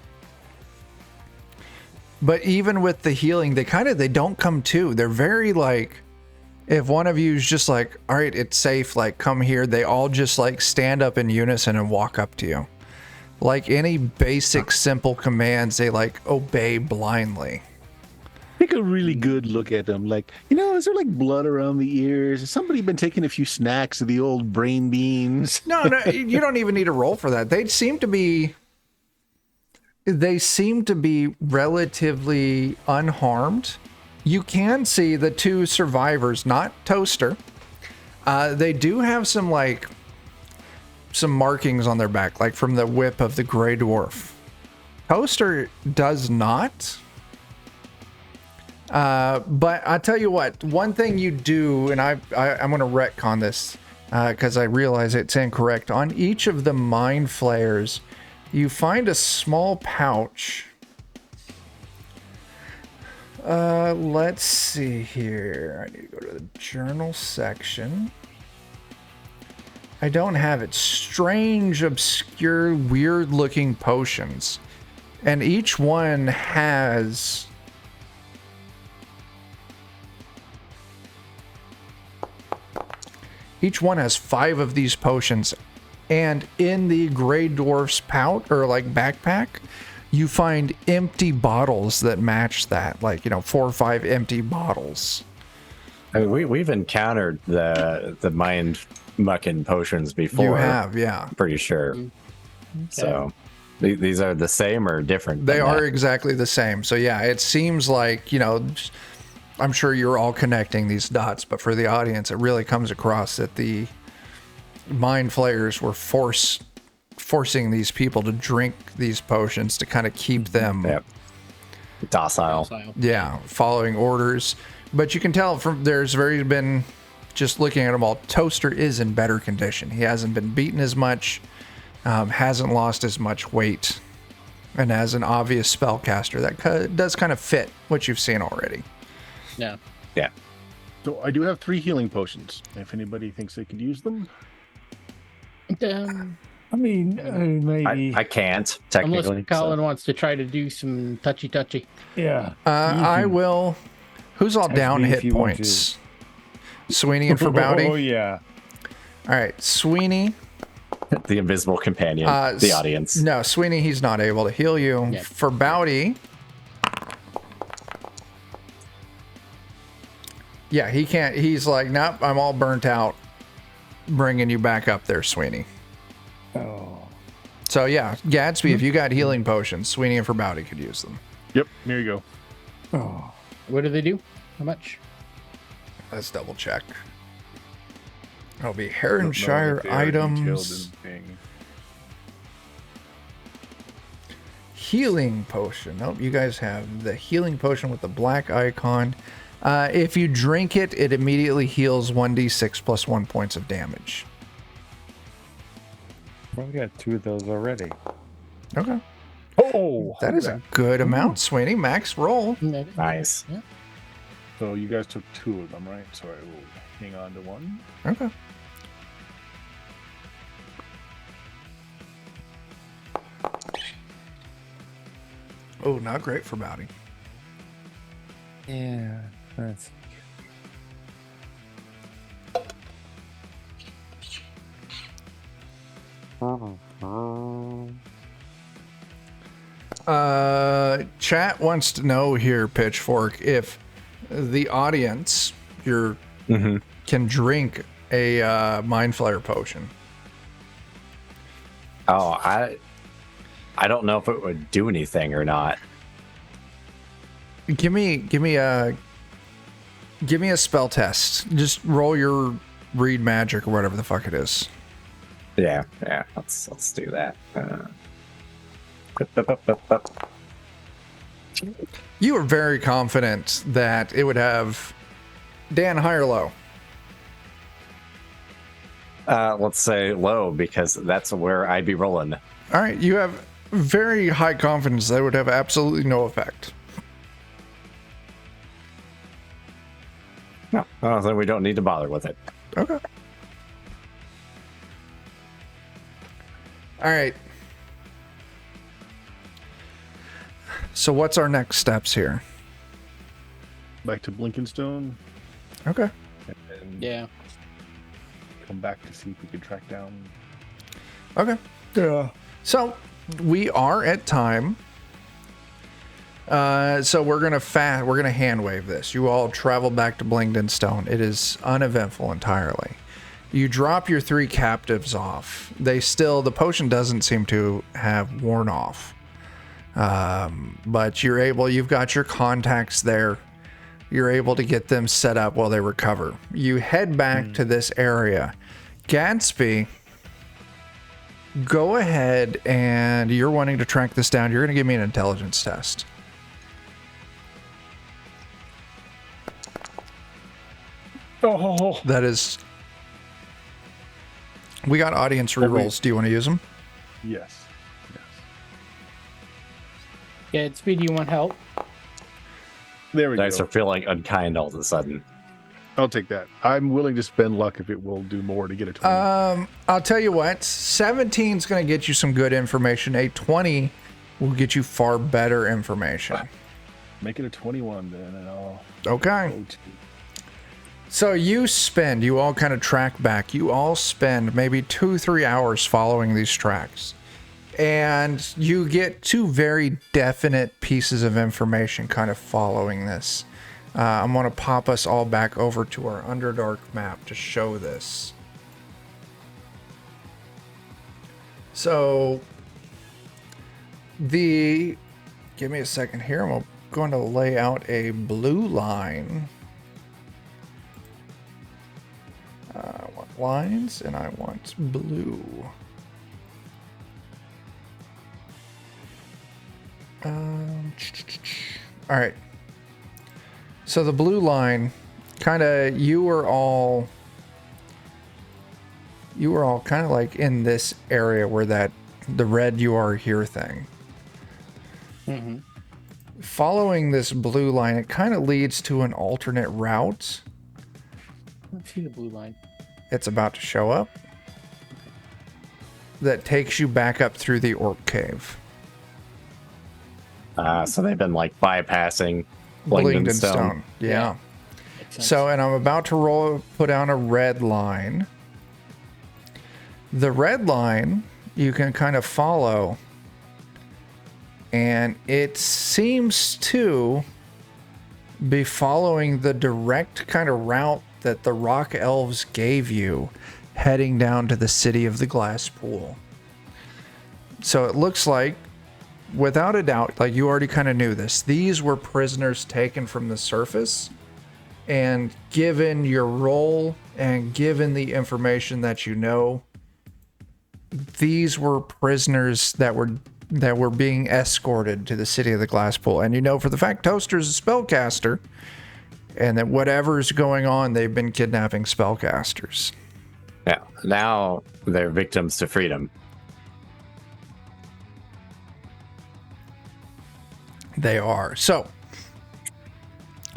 But even with the healing, they don't come to. They're very like, if one of you is just like, all right, it's safe, like come here, they all just like stand up in unison and walk up to you. Like any basic simple commands, they like obey blindly. Take a really good look at them. Like, is there like blood around the ears? Has somebody been taking a few snacks of the old brain beans? No, you don't even need to roll for that. They seem to be relatively unharmed. You can see the 2 survivors, not Toaster. They do have some markings on their back, like from the whip of the gray dwarf. Toaster does not. But I'll tell you what, one thing you do, and I'm going to retcon this because I realize it's incorrect. On each of the mind flayers, you find a small pouch. Let's see here. I need to go to the journal section. I don't have it. Strange, obscure, weird-looking potions. And each one has each one has 5 of these potions. And in the gray dwarf's pouch or like backpack, you find empty bottles that match that, like, 4 or 5 empty bottles. I mean, we've encountered the mind mucking potions before. You have, yeah. Pretty sure. Okay. So these are the same or different? They are exactly the same. So yeah, it seems like, I'm sure you're all connecting these dots, but for the audience, it really comes across that the mind flayers were forcing these people to drink these potions to kind of keep them docile. Yeah, following orders. But you can tell from been just looking at them all, Toaster is in better condition. He hasn't been beaten as much, hasn't lost as much weight, and as an obvious spellcaster, that does kind of fit what you've seen already. Yeah. Yeah. So I do have 3 healing potions. If anybody thinks they could use them. I mean, maybe. I can't, technically. Unless Colin wants to try to do some touchy. Yeah. I will. Who's all down me if hit you want points? Sweeney and Farbauti? Oh, yeah. All right, Sweeney. The invisible companion, the audience. No, Sweeney, he's not able to heal you. Yeah. Farbauti. Yeah, he can't. He's like, nope, I'm all burnt out. Bringing you back up there, Sweeney. Oh. So yeah, Gadsby, if you got healing potions, Sweeney and Farbauti could use them. Yep, here you go. Oh. What do they do? How much? Let's double check. It'll be Haranshire items. Healing potion. Nope, you guys have the healing potion with the black icon. If you drink it, it immediately heals 1d6 plus 1 points of damage. Well, we got 2 of those already. Okay. Oh, That is a good amount, Sweeney. Max roll. Nice. Yeah. So you guys took 2 of them, right? So I will hang on to 1. Okay. Oh, not great for Bowdy. yeah. That's. Chat wants to know here, Pitchfork, if the audience can drink a mind flayer potion. Oh, I don't know if it would do anything or not. Give me a spell test. Just roll your read magic or whatever the fuck it is. Yeah. Let's do that. You were very confident that it would have Dan high or low. Let's say low, because that's where I'd be rolling. All right, you have very high confidence that it would have absolutely no effect. No, then we don't need to bother with it. Okay. All right. So what's our next steps here? Back to Blinkenstone. Okay. And Yeah. come back to see if we can track down. Okay. Yeah. So we are at time. So we're gonna hand wave this. You all travel back to Blingdenstone. It is uneventful entirely. You drop your 3 captives off. The potion doesn't seem to have worn off. But you've got your contacts there. You're able to get them set up while they recover. You head back to this area. Gadsby, go ahead, and you're wanting to track this down. You're going to give me an intelligence test. Oh, That is... We got audience rerolls. Do you want to use them? yes. Yeah, Speed, you want help? There we Dice go. are feeling unkind all of a sudden. I'll take that. I'm willing to spend luck if it will do more to get a 20. I'll tell you what. 17 is going to get you some good information. A 20 will get you far better information. Make it a 21 then, and I'll Okay. go to... So you all kind of track back. You all spend maybe 2-3 hours following these tracks. And you get two very definite pieces of information kind of following this. I'm going to pop us all back over to our Underdark map to show this. So, give me a second here. I'm going to lay out a blue line. I want lines and I want blue. All right. So the blue line, kind of, you were all kind of like in this area where the red you are here thing. Mm-hmm. Following this blue line, it kind of leads to an alternate route. Let's see the blue line. It's about to show up. That takes you back up through the orc cave. So they've been like bypassing Blingden Stone. Yeah. So, and I'm about to put down a red line. The red line you can kind of follow, and it seems to be following the direct kind of route that the rock elves gave you, heading down to the city of the glass pool. So it looks like, without a doubt, like you already kind of knew this, these were prisoners taken from the surface, and given your role and given the information that you know, these were prisoners that were being escorted to the city of the glass pool. And you know for the fact Toaster's a spellcaster, and that whatever's going on, they've been kidnapping spellcasters. Yeah, now they're victims to freedom. They are. So,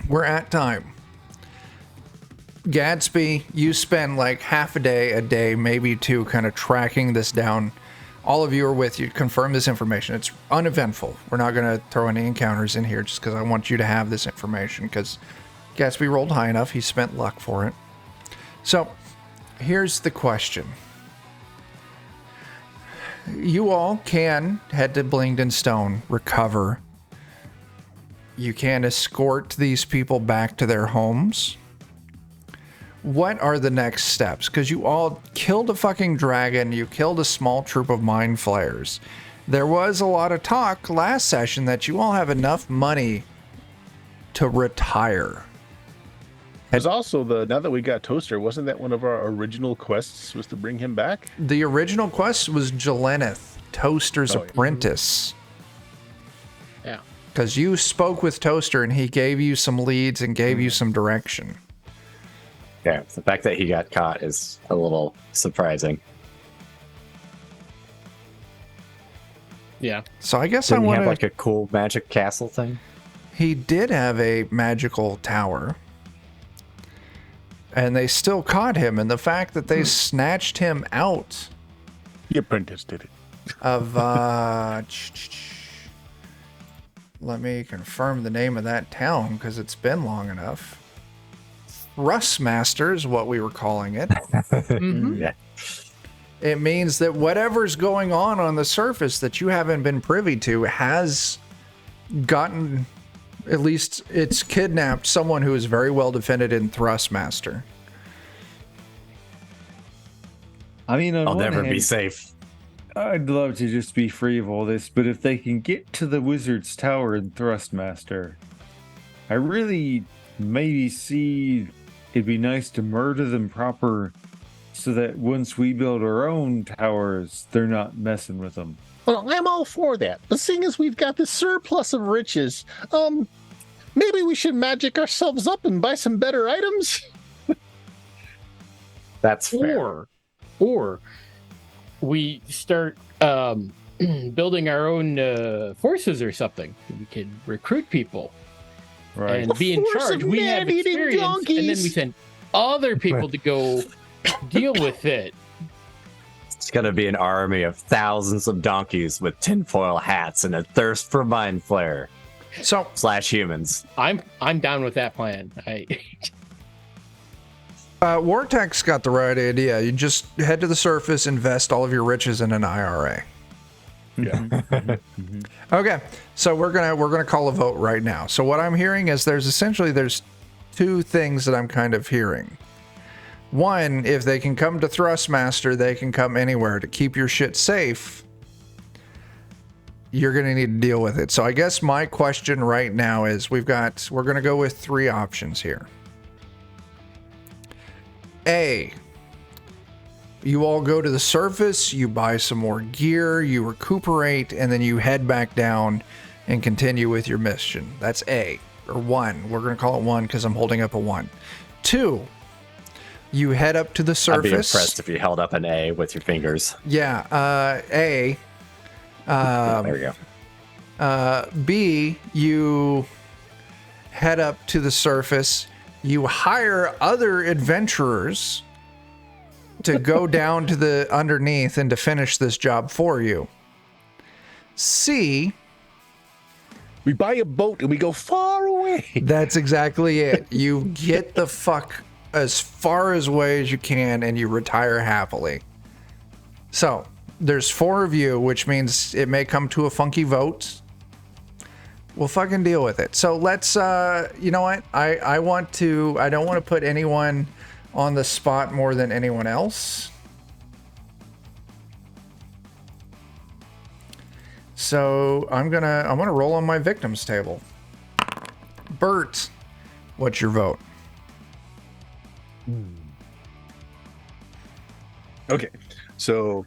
we're at time. Gadsby, you spend like half a day, maybe two, kind of tracking this down. All of you are with you. Confirm this information. It's uneventful. We're not going to throw any encounters in here just because I want you to have this information, because Gadsby rolled high enough. He spent luck for it. So, here's the question. You all can head to Blingden Stone, recover. You can escort these people back to their homes. What are the next steps? Because you all killed a fucking dragon. You killed a small troop of mind flayers. There was a lot of talk last session that you all have enough money to retire. There's also now that we got Toaster, wasn't that one of our original quests, was to bring him back? The original quest was Jelenith, Toaster's apprentice. Yeah. Because you spoke with Toaster and he gave you some leads and gave you some direction. Yeah, the fact that he got caught is a little surprising. Yeah. So I guess Didn't I he want have to... like a cool magic castle thing? He did have a magical tower. And they still caught him. And the fact that they snatched him out The apprentice did it. of... let me confirm the name of that town, because it's been long enough. Thrustmaster is what we were calling it. Yeah. It means that whatever's going on the surface that you haven't been privy to has gotten, at least it's kidnapped someone who is very well defended in Thrustmaster. I mean, on I'll one never hand, be safe. I'd love to just be free of all this, but if they can get to the wizard's tower in Thrustmaster, I really maybe see it'd be nice to murder them proper, so that once we build our own towers, they're not messing with them. Well, I'm all for that. But seeing as we've got this surplus of riches, maybe we should magic ourselves up and buy some better items. That's fair. Or we start building our own forces or something. We could recruit people Right. and be in force charge. of We have man-eating experience, and then we donkeys. send other people to go deal with it. It's gonna be an army of thousands of donkeys with tinfoil hats and a thirst for mind flare. So / humans. I'm down with that plan. Wartek's got the right idea. You just head to the surface, invest all of your riches in an IRA. Yeah. Okay, so we're gonna call a vote right now. So what I'm hearing is there's two things that I'm kind of hearing. One, if they can come to Thrustmaster, they can come anywhere. To keep your shit safe, you're gonna need to deal with it. So I guess my question right now is we're gonna go with 3 options here. A, you all go to the surface, you buy some more gear, you recuperate, and then you head back down and continue with your mission. That's A, or 1. We're going to call it 1 because I'm holding up a 1. 2, you head up to the surface. I'd be impressed if you held up an A with your fingers. Yeah, A. There we go. B, you head up to the surface. You hire other adventurers to go down to the underneath and to finish this job for you. C, We buy a boat and we go far away. that's exactly it. You get the fuck as far away as you can and you retire happily. So there's 4 of you, which means it may come to a funky vote. We'll fucking deal with it. So let's, you know what? I don't want to put anyone on the spot more than anyone else. So I'm gonna roll on my victims table. Bert, what's your vote? Okay, so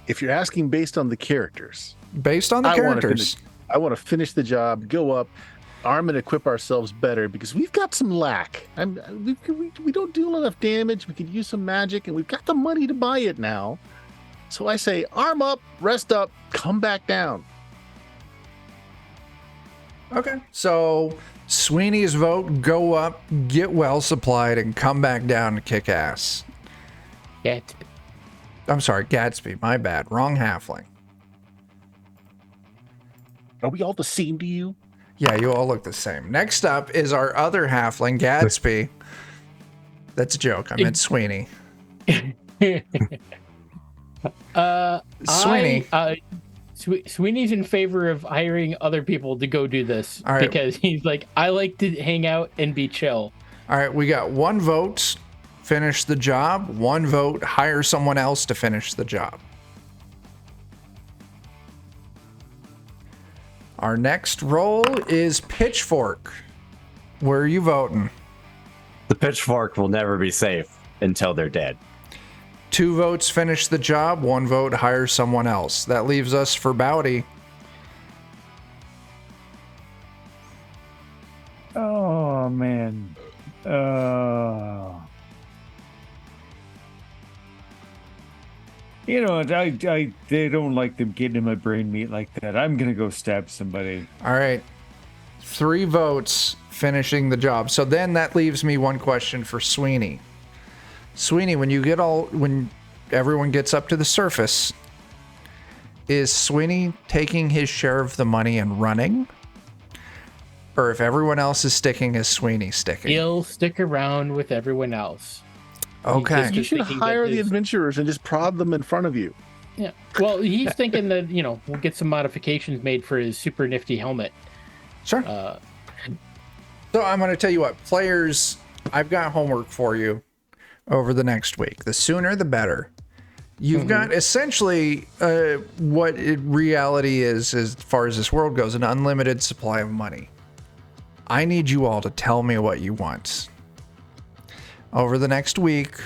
if you're asking based on the characters, Based on the characters. I want to finish the job, go up, arm and equip ourselves better because we've got some lack. We don't do enough damage. We could use some magic, and we've got the money to buy it now. So I say, arm up, rest up, come back down. Okay. So Sweeney's vote: go up, get well supplied, and come back down to kick ass. I'm sorry, Gatsby. My bad. Wrong halfling. Are we all the same to you? Yeah, you all look the same. Next up is our other halfling, Gatsby. That's a joke. I meant Sweeney. Sweeney. Sweeney's in favor of hiring other people to go do this All right. because he's like, I like to hang out and be chill. All right, we got 1 vote, finish the job. 1 vote, hire someone else to finish the job. Our next role is Pitchfork. Where are you voting? The Pitchfork will never be safe until they're dead. 2 votes, finish the job. 1 vote, hire someone else. That leaves us for Farbauti. Oh man. You know, they don't like them getting in my brain meat like that. I'm gonna go stab somebody. All right. 3 votes, finishing the job. So then that leaves me 1 question for Sweeney. Sweeney, when everyone gets up to the surface, is Sweeney taking his share of the money and running? Or if everyone else is sticking, is Sweeney sticking? He'll stick around with everyone else. Okay. You should hire the adventurers and just prod them in front of you. Yeah. Well, he's thinking that, we'll get some modifications made for his super nifty helmet. Sure. So I'm going to tell you what, players, I've got homework for you over the next week. The sooner, the better. You've got essentially what reality is as far as this world goes, an unlimited supply of money. I need you all to tell me what you want. Over the next week,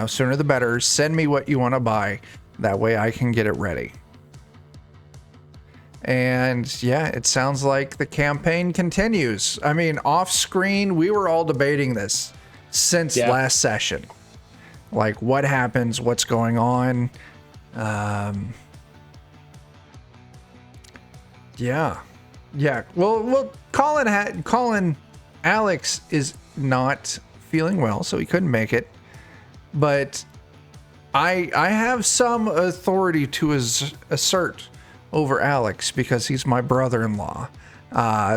sooner the better, send me what you want to buy. That way I can get it ready. And yeah, it sounds like the campaign continues. I mean, off screen, we were all debating this since last session. Like, what happens? What's going on? Yeah. Well, Colin, Alex is not feeling well, so he couldn't make it. But I have some authority to assert over Alex because he's my brother-in-law.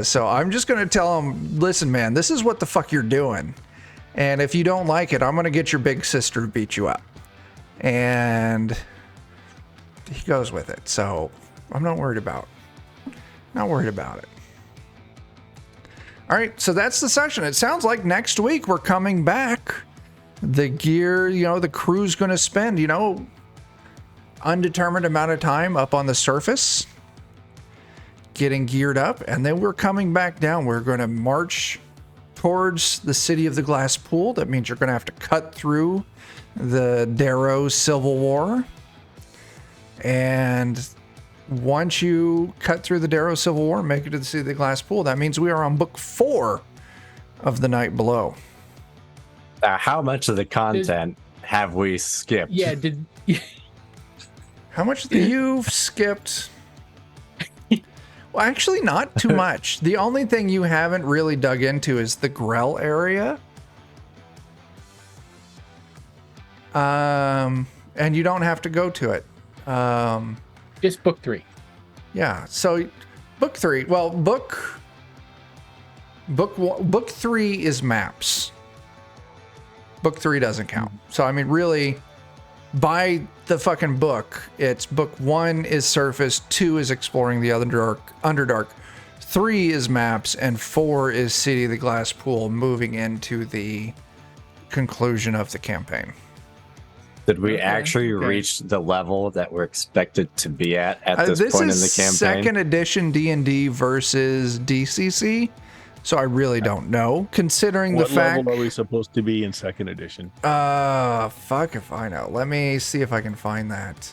So I'm just going to tell him, listen, man, this is what the fuck you're doing. And if you don't like it, I'm going to get your big sister to beat you up. And he goes with it. So I'm not worried about it. All right, so that's the session. It sounds like next week we're coming back. The gear, the crew's going to spend, undetermined amount of time up on the surface getting geared up, and then we're coming back down. We're going to march towards the city of the glass pool. That means you're going to have to cut through the Darrow Civil War. And once you cut through the Darrow Civil War and make it to the city of the glass pool, that means we are on book 4 of The Night Below. How much of the content have we skipped? Yeah, How much you've skipped? Well, actually, not too much. The only thing you haven't really dug into is the Grell area. And you don't have to go to it. Just book 3. Yeah. So, book 3. Well, book 3 is maps. Book 3 doesn't count. So, I mean, really, by the fucking book, it's book 1 is surface, 2 is exploring the Underdark, 3 is maps, and 4 is City of the Glass Pool, moving into the conclusion of the campaign. Did we actually reach the level that we're expected to be at this point in the campaign? This is 2nd edition D&D versus DCC. So I really don't know, considering the fact... What level are we supposed to be in 2nd edition? Fuck if I know. Let me see if I can find that.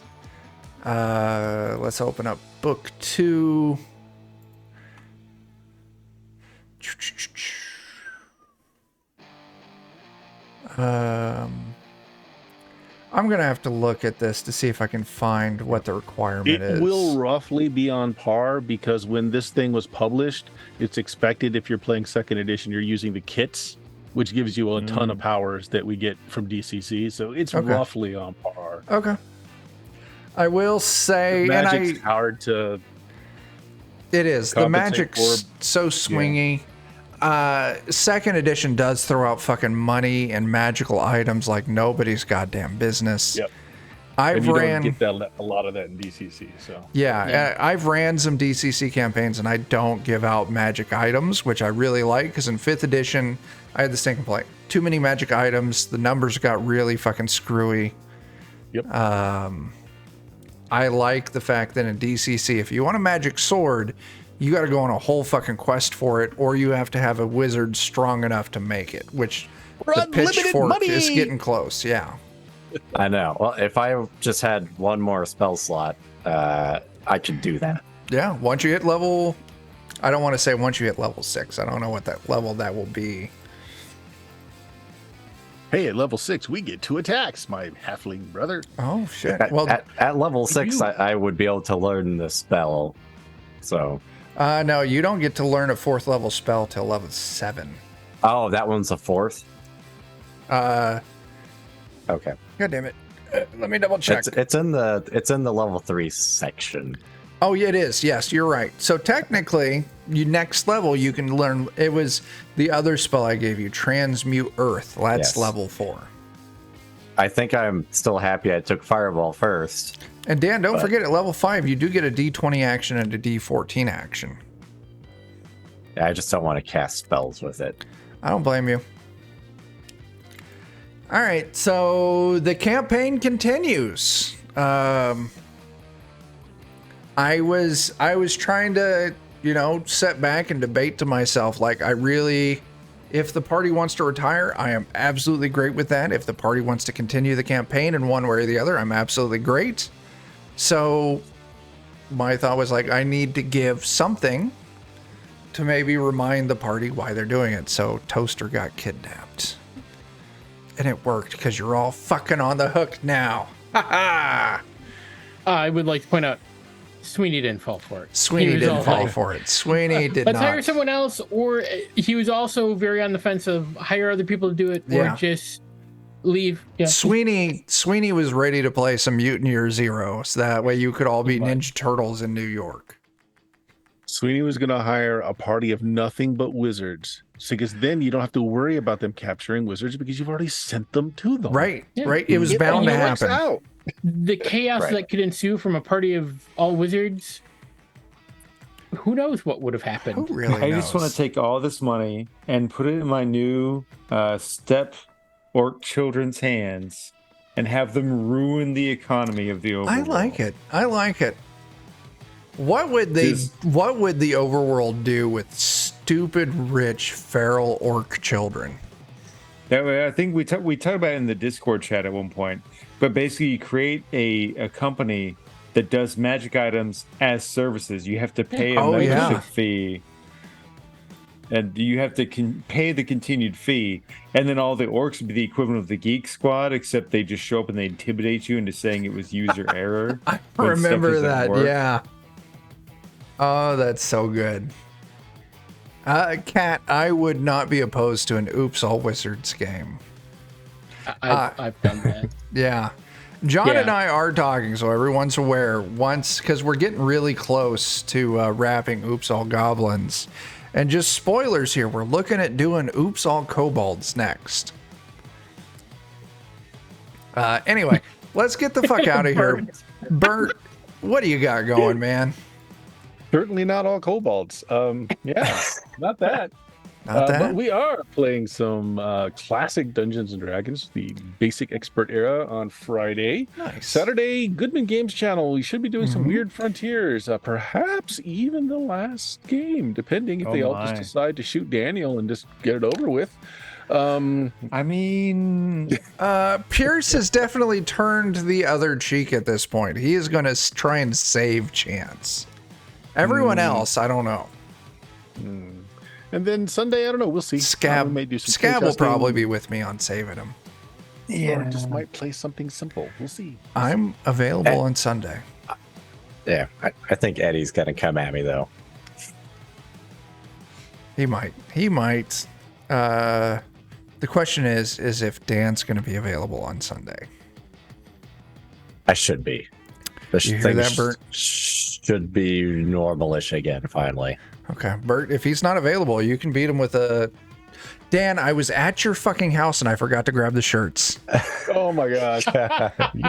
Let's open up book 2. I'm going to have to look at this to see if I can find what the requirement is. It will roughly be on par because when this thing was published, it's expected if you're playing 2nd edition, you're using the kits, which gives you a ton of powers that we get from DCC. So it's roughly on par. Okay. I will say... Magic's hard to... It is. The magic's so swingy. Yeah. 2nd edition does throw out fucking money and magical items like nobody's goddamn business. Yep. I've ran don't get a lot of that in DCC. So yeah, I've ran some DCC campaigns and I don't give out magic items, which I really like because in 5th edition I had the same complaint. Too many magic items. The numbers got really fucking screwy. Yep. I like the fact that in DCC, if you want a magic sword, you got to go on a whole fucking quest for it, or you have to have a wizard strong enough to make it, which the Pitchfork is getting close. Yeah. I know. Well, if I just had one more spell slot, I could do that. Yeah. Once you hit level, I don't want to say once you hit level 6. I don't know what that level that will be. Hey, at level 6, we get 2 attacks, my halfling brother. Oh, shit. Well, at level 6, I would be able to learn the spell. So... no, you don't get to learn a 4th level spell till level 7. Oh, that one's a 4th? Okay. God damn it. Let me double check. It's in the level 3 section. Oh, yeah, it is. Yes, you're right. So technically, next level you can learn. It was the other spell I gave you, Transmute Earth. That's level 4. I think I'm still happy I took Fireball first. And Dan, don't forget at level 5 you do get a D20 action and a D14 action. Yeah, I just don't want to cast spells with it. I don't blame you. All right, so the campaign continues. I was trying to, set back and debate to myself, like, if the party wants to retire, I am absolutely great with that. If the party wants to continue the campaign in one way or the other, I'm absolutely great. So my thought was like, I need to give something to maybe remind the party why they're doing it. So Toaster got kidnapped. And it worked because you're all fucking on the hook now. Ha ha! I would like to point out, Sweeney didn't fall for it. Sweeney didn't fall for it. Sweeney did not. Let's hire someone else, or he was also very on the fence of hire other people to do it, or just leave. Yeah. Sweeney was ready to play some Mutineer Zero, so that way you could all be Ninja Turtles in New York. Sweeney was going to hire a party of nothing but wizards. So because then you don't have to worry about them capturing wizards because you've already sent them to them. Right, right. It was bound to happen. Out. The chaos that could ensue from a party of all wizards, who knows what would have happened? Who really I knows? just want to take all this money and put it in my new step orc children's hands and have them ruin the economy of the overworld. I like it. I like it. What would the overworld do with stupid, rich, feral orc children? That way, I think we talked about it in the Discord chat at one point. But basically, you create a company that does magic items as services. You have to pay a membership fee, and you have to pay the continued fee. And then all the orcs would be the equivalent of the Geek Squad, except they just show up and they intimidate you into saying it was user error. I remember that. Yeah. Oh, that's so good. Kat, I would not be opposed to an Oops All Wizards game. I've done that. Yeah. John and I are talking, so everyone's aware, because we're getting really close to wrapping Oops All Goblins. And just spoilers here, we're looking at doing Oops All Kobolds next. Anyway, let's get the fuck out of here. Bert, what do you got going, man? Certainly not all kobolds. Yeah, not that. Not that? But we are playing some classic Dungeons and Dragons, the basic expert era on Friday. Nice. Saturday, Goodman Games channel. We should be doing some weird frontiers, perhaps even the last game, depending if they all just decide to shoot Daniel and just get it over with. I mean, Pierce has definitely turned the other cheek at this point. He is going to try and save Chance. Everyone else, I don't know. And then Sunday, I don't know. We'll see. Scab will probably be with me on saving him. Or just might play something simple. We'll see. I'm available on Sunday. Yeah, I think Eddie's going to come at me, though. He might. The question is if Dan's going to be available on Sunday. I should be. You hear that, Bert? Should be normalish again, finally. Okay, Bert, if he's not available, you can beat him with a... Dan, I was at your fucking house and I forgot to grab the shirts. Oh my gosh.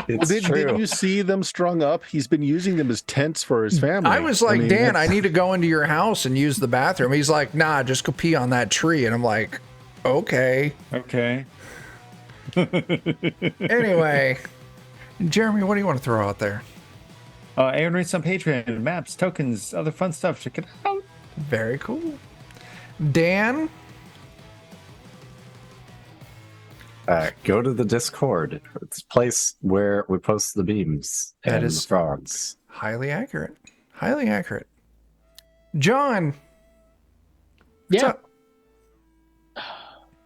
Did you see them strung up? He's been using them as tents for his family. I was like, Dan, I need to go into your house and use the bathroom. He's like, nah, just go pee on that tree. And I'm like, okay. Anyway, Jeremy, what do you want to throw out there? Aaron rates on Patreon, maps, tokens, other fun stuff. Check it out. Very cool. Dan? Go to the Discord. It's a place where we post the beams and the frogs. Highly accurate. Highly accurate. John? What's up?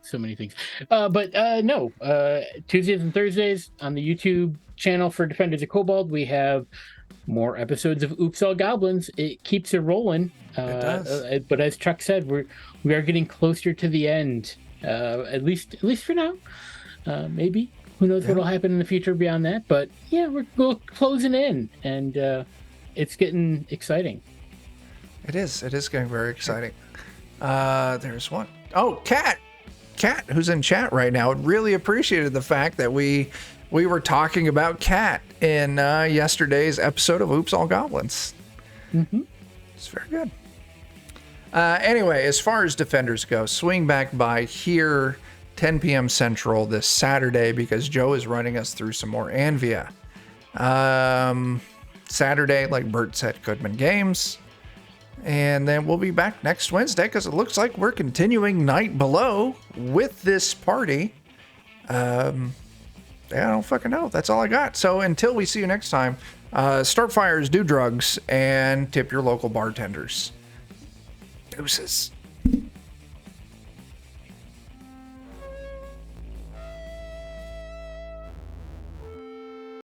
So many things. No. Tuesdays and Thursdays on the YouTube channel for Defenders of Kobold, we have more episodes of Oops All Goblins. It keeps it rolling. It does. But as Chuck said, we are getting closer to the end. At least for now. Maybe who knows what'll happen in the future beyond that? But yeah, we're closing in, and it's getting exciting. It is getting very exciting. There's one. Oh, Kat, who's in chat right now, really appreciated the fact that we were talking about Kat in yesterday's episode of Oops All Goblins. It's very good. Anyway, as far as Defenders go, swing back by here 10 p.m. Central this Saturday because Joe is running us through some more Anvia. Saturday, like Bert said, Goodman Games. And then we'll be back next Wednesday because it looks like we're continuing Night Below with this party. I don't fucking know. That's all I got. So until we see you next time, start fires, do drugs, and tip your local bartenders. Deuces.